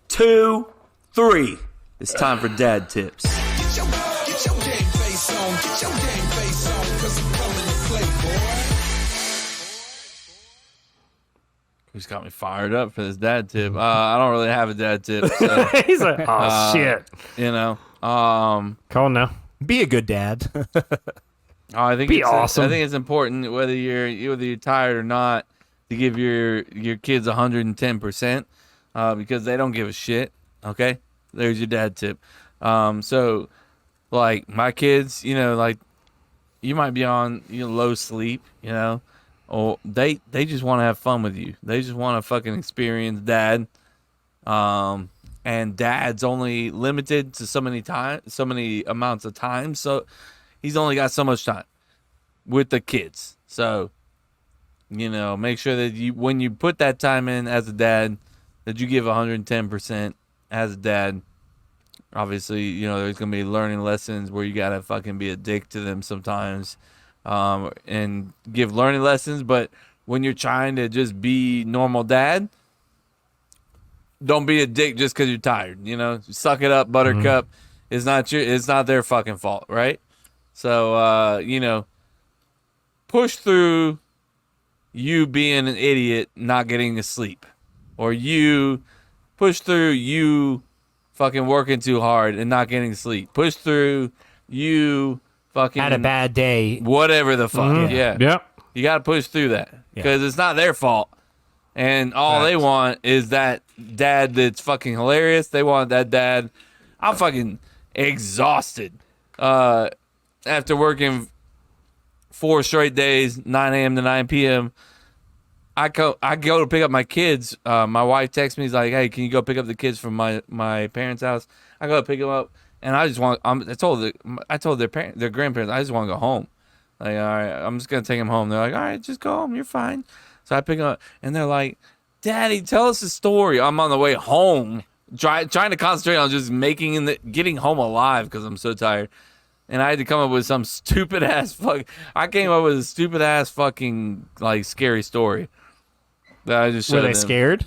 2, 3. It's time for dad tips. Get your game face on. Get your game face on. Cause I'm coming to play, boy. He's got me fired up for this dad tip. I don't really have a dad tip. So, He's like, oh, shit. you know. Come on now. Be a good dad. I think Be it's awesome. I think it's important whether you're tired or not to give your kids 110% because they don't give a shit. Okay, there's your dad tip. So like my kids, like you might be on low sleep, or they just want to have fun with you. They just want to fucking experience dad. And dad's only limited to so many amounts of time. So he's only got so much time with the kids. So, make sure that when you put that time in as a dad, that you give 110% as a dad. Obviously, there's going to be learning lessons where you got to fucking be a dick to them sometimes and give learning lessons. But when you're trying to just be normal dad, don't be a dick just because you're tired. Suck it up, Buttercup. It's not their fucking fault, right? So push through you being an idiot, not getting to sleep, or you push through you fucking working too hard and not getting sleep. Push through you fucking Had a bad day. whatever the fuck. Yeah. Yep. You got to push through that because it's not their fault. And all they want is that dad that's fucking hilarious. They want that dad. I'm fucking exhausted after working 4 straight days, 9 a.m. to 9 p.m. I go to pick up my kids. My wife texts me. He's like, "Hey, can you go pick up the kids from my parents' house?" I go to pick them up, and I just want. I told their grandparents, I just want to go home. Like, all right, I'm just gonna take them home. They're like, all right, just go home. You're fine. So I pick them up, and they're like, "Daddy, tell us a story." I'm on the way home, trying to concentrate on just getting home alive because I'm so tired. And I had to come up with some stupid ass I came up with a stupid ass fucking like scary story that I just showed Were they them. scared?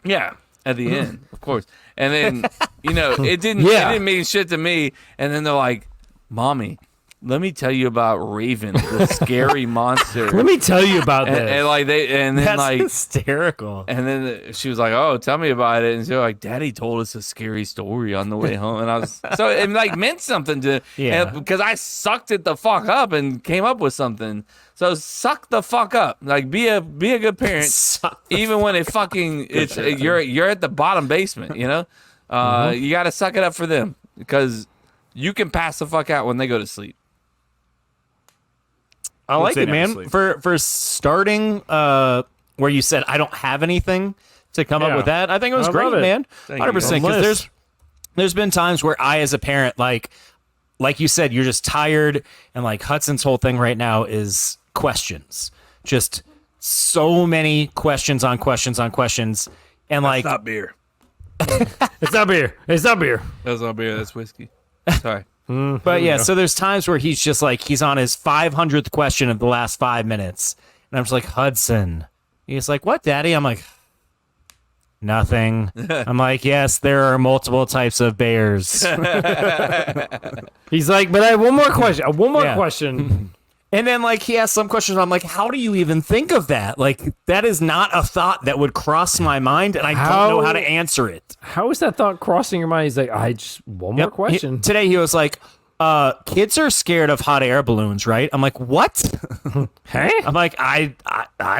Yeah, at the end, of course. And then it didn't mean shit to me. And then they're like, "Mommy, let me tell you about Raven, the scary monster. Let me tell you about this. And then That's hysterical. And then she was like, "Oh, tell me about it." And she was like, "Daddy told us a scary story on the way home." And I was so it like meant something to because I sucked it the fuck up and came up with something. So suck the fuck up. Like be a good parent, even when it fucking you're at the bottom basement. You know, you got to suck it up for them because you can pass the fuck out when they go to sleep. I like it, man. For starting where you said I don't have anything to come up with that. I think it was great, man. 100%. Because there's been times where I, as a parent, like you said, you're just tired, and like Hudson's whole thing right now is questions. Just so many questions on questions on questions, and That's not beer. It's not beer. It's not beer. That's not beer. That's whiskey. Sorry. But yeah, so there's times where he's just like, he's on his 500th question of the last 5 minutes. And I'm just like, Hudson. He's like, what, Daddy? I'm like, nothing. I'm like, yes, there are multiple types of bears. He's like, but I have one more question. One more question. And then like he asked some questions. I'm like, how do you even think of that? Like, that is not a thought that would cross my mind, and I don't know how to answer it. How is that thought crossing your mind? He's like, I just one more question. Today he was like, kids are scared of hot air balloons, right? I'm like, what? Hey? I'm like, I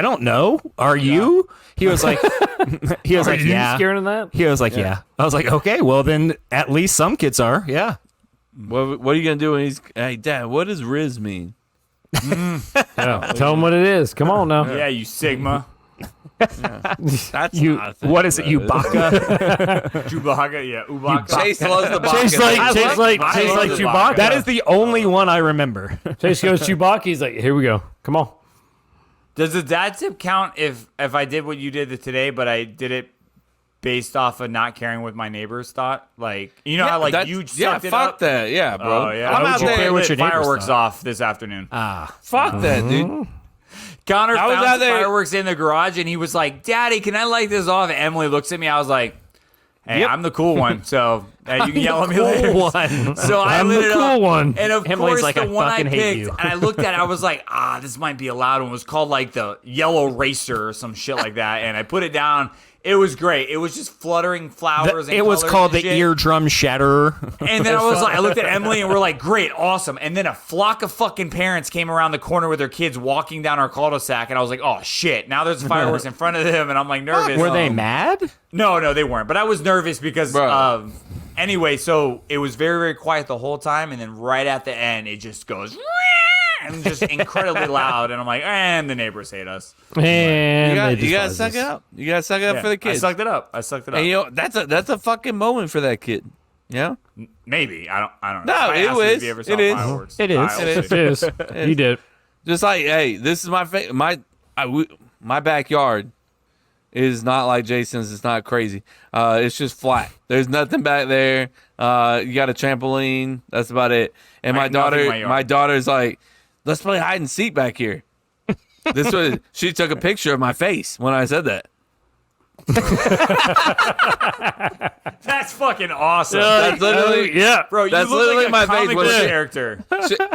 don't know. Are you? He was like, Are you scared of that? He was like, yeah. I was like, okay, well then at least some kids are. Yeah. What are you gonna do when he's? Hey, Dad, what does Riz mean? Tell him what it is. Come on now. Yeah, you Sigma. That's you. not a thing, What is it? You Baka? Chewbacca, yeah, Ubaka. Chase loves the Baka. Chase like Chewbacca. That is the only one I remember. Chase goes Chewbacca. He's like, here we go. Come on. Does the dad tip count if I did what you did today, but I did it based off of not caring what my neighbors thought? Like, you know how like you sucked it fuck up? that. Yeah, bro. Oh, yeah. I'm out there with with fireworks off this afternoon. Fuck that, dude. Connor I was found out some there- fireworks in the garage, and he was like, "Daddy, can I light this off?" And Emily looks at me. I was like, "Hey, I'm the cool one, so you can yell at me later." So I lit it up. One. And of Emily's course, like, the "I one I fucking hate picked, you." and I looked at it, I was like, this might be a loud one. It was called like the Yellow Racer or some shit like that. And I put it down. It was great. It was just fluttering flowers. It was called the eardrum shatterer. And then I looked at Emily and we're like, great, awesome. And then a flock of fucking parents came around the corner with their kids walking down our cul-de-sac. And I was like, oh shit, now there's fireworks in front of them. And I'm like nervous. Were they mad? No, they weren't. But I was nervous because anyway, so it was very, very quiet the whole time. And then right at the end, it just goes and just incredibly loud. And I'm like, and the neighbors hate us. And you gotta suck it up. You gotta suck it up for the kids. I sucked it up. And you know, that's a fucking moment for that kid. Yeah. Maybe. I don't No, know. I asked him if he ever saw it is. fireworks. It is. You did. Just like, hey, this is my backyard is not like Jason's. It's not crazy. It's just flat. There's nothing back there. You got a trampoline. That's about it. And my daughter's like, let's play hide and seek back here. She took a picture of my face when I said that. That's fucking awesome. That's literally, bro. You that's look literally like a my comic face. book character.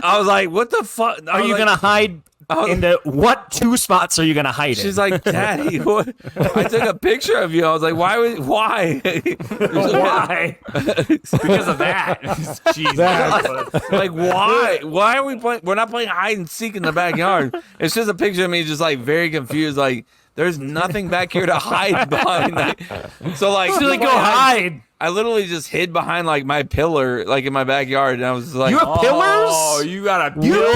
I was like, what the fuck? Are you gonna hide in the what two spots are you gonna hide in? She's like, Daddy, what? I took a picture of you. I was like, why? Why? Because of that. Jesus. Like, why? Why are we playing? We're not playing hide and seek in the backyard. It's just a picture of me, just like very confused. Like, there's nothing back here to hide behind. So like, go hide. I literally just hid behind like my pillar, like in my backyard, and I was like, "You have pillars? Oh, you got a you pillars?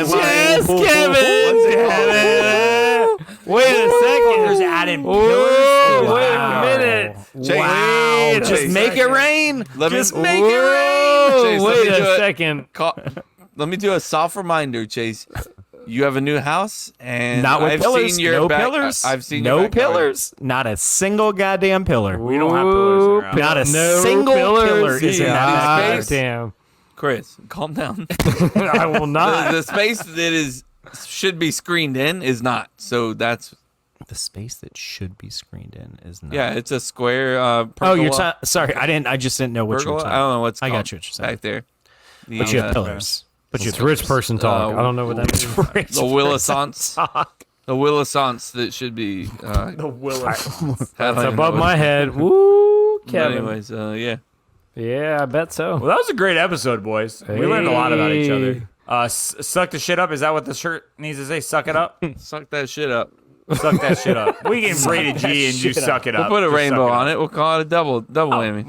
Yes, Kevin. Wait a second. There's adding pillars. Wait a minute. Wow! Just make it rain. Just make it rain. Chase, Wait a second. Let me do a soft reminder, Chase. You have a new house, and not with I've pillars. seen your No pillars. I've seen no your pillars. Not a single goddamn pillar. We don't have pillars around. Not a single pillar is in that space. Damn. Chris, calm down. I will not. The space that should be screened in is not. So that's the space that should be screened in is not. Yeah, it's a square. Oh, you're sorry. I just didn't know what you were pergola? talking. I don't know what's. I called got you. What you're saying back there. But you have pillars. But It's rich person talk. I don't know what that means. The Willisance. The Willisance that should be. The Willis. That's above my head. Woo, Kevin. Anyways, yeah. Yeah, I bet so. Well, that was a great episode, boys. We learned a lot about each other. Suck the shit up. Is that what the shirt needs to say? Suck it up? Suck that shit up. Suck that shit up. We can rated G and you suck it up. We'll put a Just rainbow suck it on up. it. We'll call it a double whammy.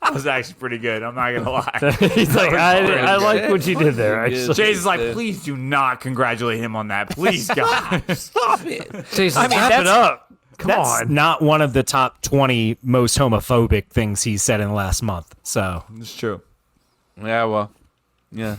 That was actually pretty good. I'm not gonna lie. He's like, I like what you did there. Actually, Jason's like, please do not congratulate him on that. Please, God. Stop it. Jason, wrap it up. Come That's on. not one of the top 20 most homophobic things he's said in the last month. So It's true. Yeah, well. Yeah.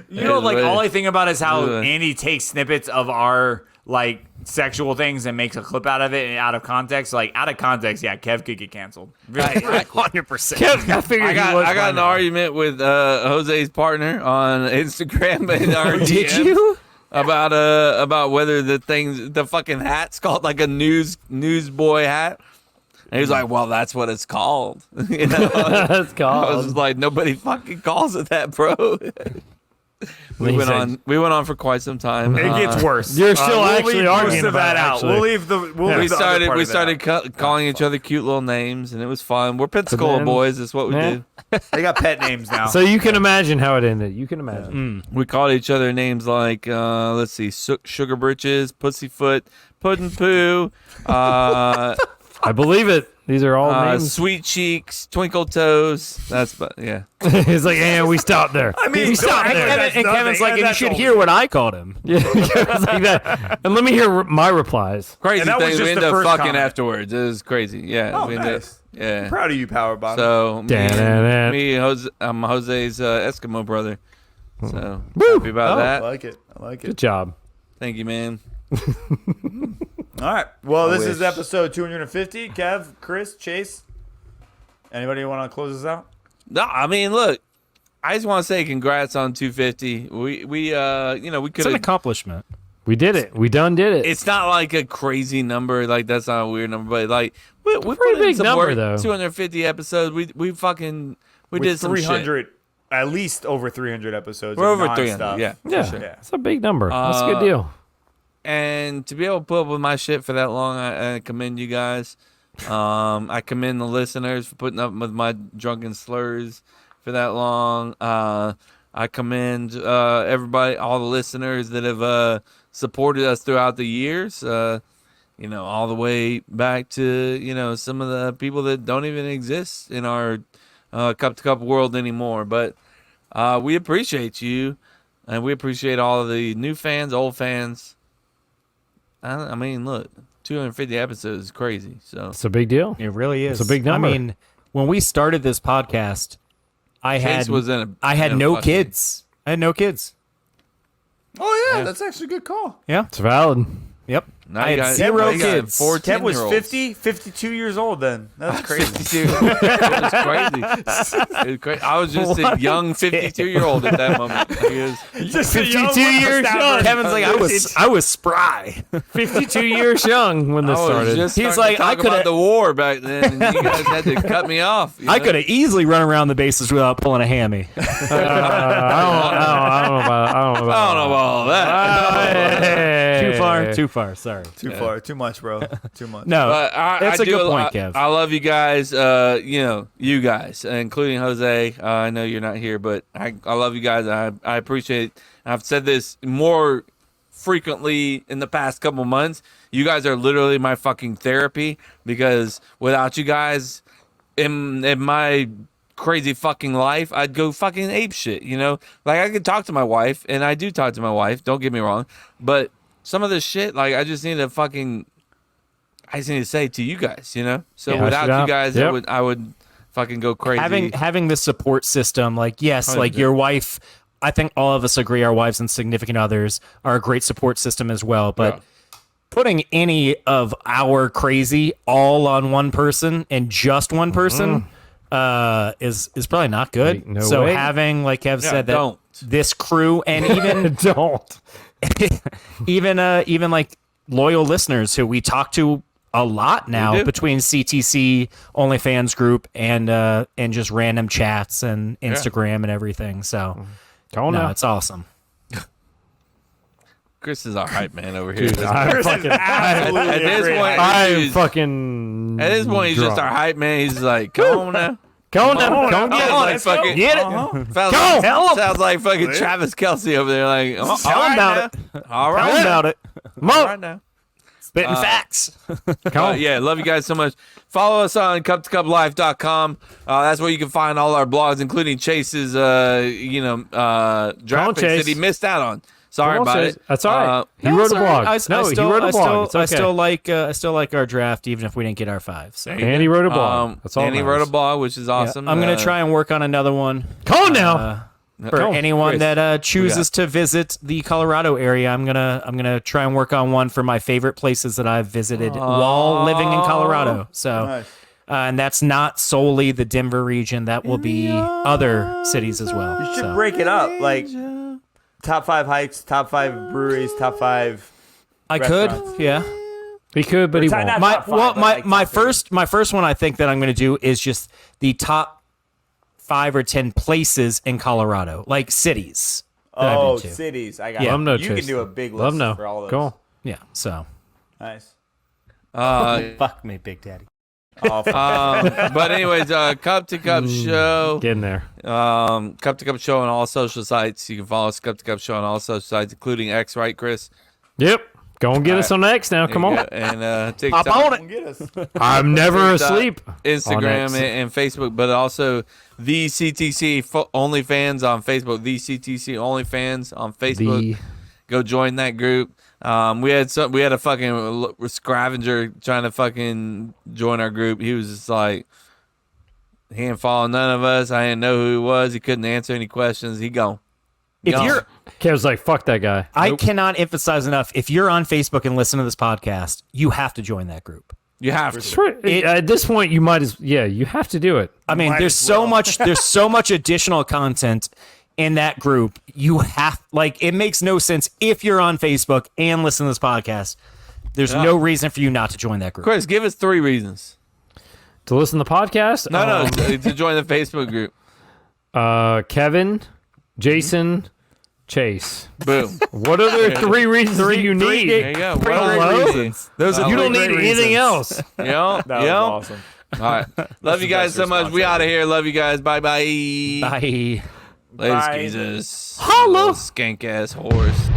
You know, like, all I think about is how Yeah. Andy takes snippets of our, like, sexual things and makes a clip out of it and out of context. Like, out of context, yeah, Kev could get canceled. 100%. I figured I got an argument with Jose's partner on Instagram and our Did DMs you? about whether the fucking hat's called like a newsboy hat. And he was like, "Well, that's what it's called." You know, That's called. I was just like, "Nobody fucking calls it that, bro." We went on for quite some time. It gets worse. You're still we'll actually leave arguing most of about that it, out. actually. We'll leave the. We started calling each other cute little names, and it was fun. We're Pensacola then- boys. That's what we Yeah. do. They got pet names now. So you can imagine how it ended. You can imagine. We called each other names like, let's see, Sugar Britches, Pussyfoot, Puddin' Poo, I believe it. These are all names. Sweet Cheeks, Twinkle Toes. That's, yeah. He's like, and we stopped there. I mean, we stopped don't- there. that's And Kevin's like, nothing. and you should hear what I called him. Yeah, Kevin's like that. And let me hear my replies. Crazy And that was thing. just We the ended up first fucking comment. afterwards. It was crazy. Yeah. Oh, we ended nice. yeah. Proud of you, Power Bottom. So, Da-da-da. I'm Jose's Eskimo brother. So, happy about I that. like it. I like Good it. job. Thank you, man. All right. Well, I this is wish. episode 250. Kev, Chris, Chase. Anybody want to close this out? No, I mean, look, I just want to say congrats on 250. We we It's could an have. accomplishment. We did it. We done did it. It's not like a crazy number. Like, that's not a weird number, but like we pretty put in big some number, work. though. 250 episodes. We fucking we With did some 300, at least over 300 episodes. We're of over non-stop. 300. Yeah. yeah, for sure. Yeah. it's a big number. That's a good deal. And to be able to put up with my shit for that long, I commend you guys. I commend the listeners for putting up with my drunken slurs for that long. I commend everybody, all the listeners that have supported us throughout the years. All the way back to some of the people that don't even exist in our cup to cup world anymore. But we appreciate you, and we appreciate all of the new fans, old fans. I mean, look, 250 episodes is crazy. So It's a big deal. It really is. It's a big number. I mean, when we started this podcast, I Chase had was in no fucking- kids. I had no kids. Oh, yeah. That's actually a good call. Yeah. It's valid. Yep. Now I you had got- zero now you got kids. 14 Kev was year olds. 50, 52 years old then. That's crazy. 52. It was crazy. It was crazy. I was just a young 52-year-old at that moment. He was, Just a young 52 years Whippersnapper. young. Kevin's like, I was spry. 52 years young when this I was started. just He's starting to like, I talk about coulda- the war back then, and you guys had to cut me off. you I know? could have easily run around the bases without pulling a hammy. I don't know about I don't know about all that. Hey. Too far. Sorry. Too far. Too much, bro. Too much. No, But that's I a do good point, Kev. I love you guys. You guys, including Jose. I know you're not here, but I love you guys. I appreciate. I've said this more frequently in the past couple months. You guys are literally my fucking therapy, because without you guys in my crazy fucking life, I'd go fucking ape shit. Like, I could talk to my wife, and I do talk to my wife. Don't get me wrong, but some of this shit, like, I just need to say to you guys, So Yeah, without yeah. you guys, Yep. I would fucking go crazy. Having the support system, like, yes, like your wife, I think all of us agree our wives and significant others are a great support system as well. But putting any of our crazy all on one person and just one person is probably not good. Wait, no so way. having, like Kev said, that don't. this crew and even Don't. even like loyal listeners who we talk to a lot now between CTC, OnlyFans group, and just random chats and Instagram and everything. So, it's awesome. Chris is our hype man over here. Dude, I'm fucking, at this point, he's just our hype man. He's like, come on now. Come on, get it. Like fucking, get it. Sounds like fucking Travis Kelce over there. Like, tell him about it. All right. Tell him about it. All right now. Spitting facts. Yeah, love you guys so much. Follow us on cup2cuplife.com. That's where you can find all our blogs, including Chase's, draft picks that he missed out on. Sorry about it. That's all right. He wrote a blog. He wrote a blog. It's okay. I still like our draft, even if we didn't get our 5. So. And he wrote a blog. That's all. And he wrote a blog, which is awesome. I'm gonna try and work on another one. Come on now. For anyone that chooses to visit the Colorado area, I'm gonna try and work on one for my favorite places that I've visited while living in Colorado. So, nice. And that's not solely the Denver region. That will be other cities as well. You should break it up, like top 5 hikes, top 5 breweries, top 5. I could, yeah. He could, but he won't. My first one I think that I'm gonna do is just the top 5 or 10 places in Colorado, like cities. Oh, cities! I got you. You can do a big list for all those. Cool. Yeah. So nice. Fuck me, Big Daddy. But anyways, Cup to Cup Show. Getting there. Cup to Cup Show on all social sites. You can follow us Cup to Cup Show on all social sites, including X. Right, Chris? Yep. Go and get us on X now. Come on. And TikTok. Hop on it. I'm never asleep. Instagram and Facebook, but also the CTC OnlyFans on Facebook. The CTC OnlyFans on Facebook. Go join that group. We had a fucking scavenger trying to fucking join our group. He was just like, he ain't following none of us. I didn't know who he was. He couldn't answer any questions. He gone. Kev's like, fuck that guy. I cannot emphasize enough. If you're on Facebook and listen to this podcast, you have to join that group. You have to. At this point, you might as you have to do it. I mean, there's so much additional content in that group. You have it makes no sense if you're on Facebook and listen to this podcast. There's no reason for you not to join that group. Chris, give us 3 reasons to listen to the podcast. No, to join the Facebook group. Kevin, Jason, Chase. Boom. What other 3 reasons do you need? There you go. What other reasons? Those are you don't need anything else. Yeah. That was awesome. All right. Love you guys so much. We out of here. Love you guys. Bye-bye. Bye. Later, Jesus. Hello. Skank ass horse.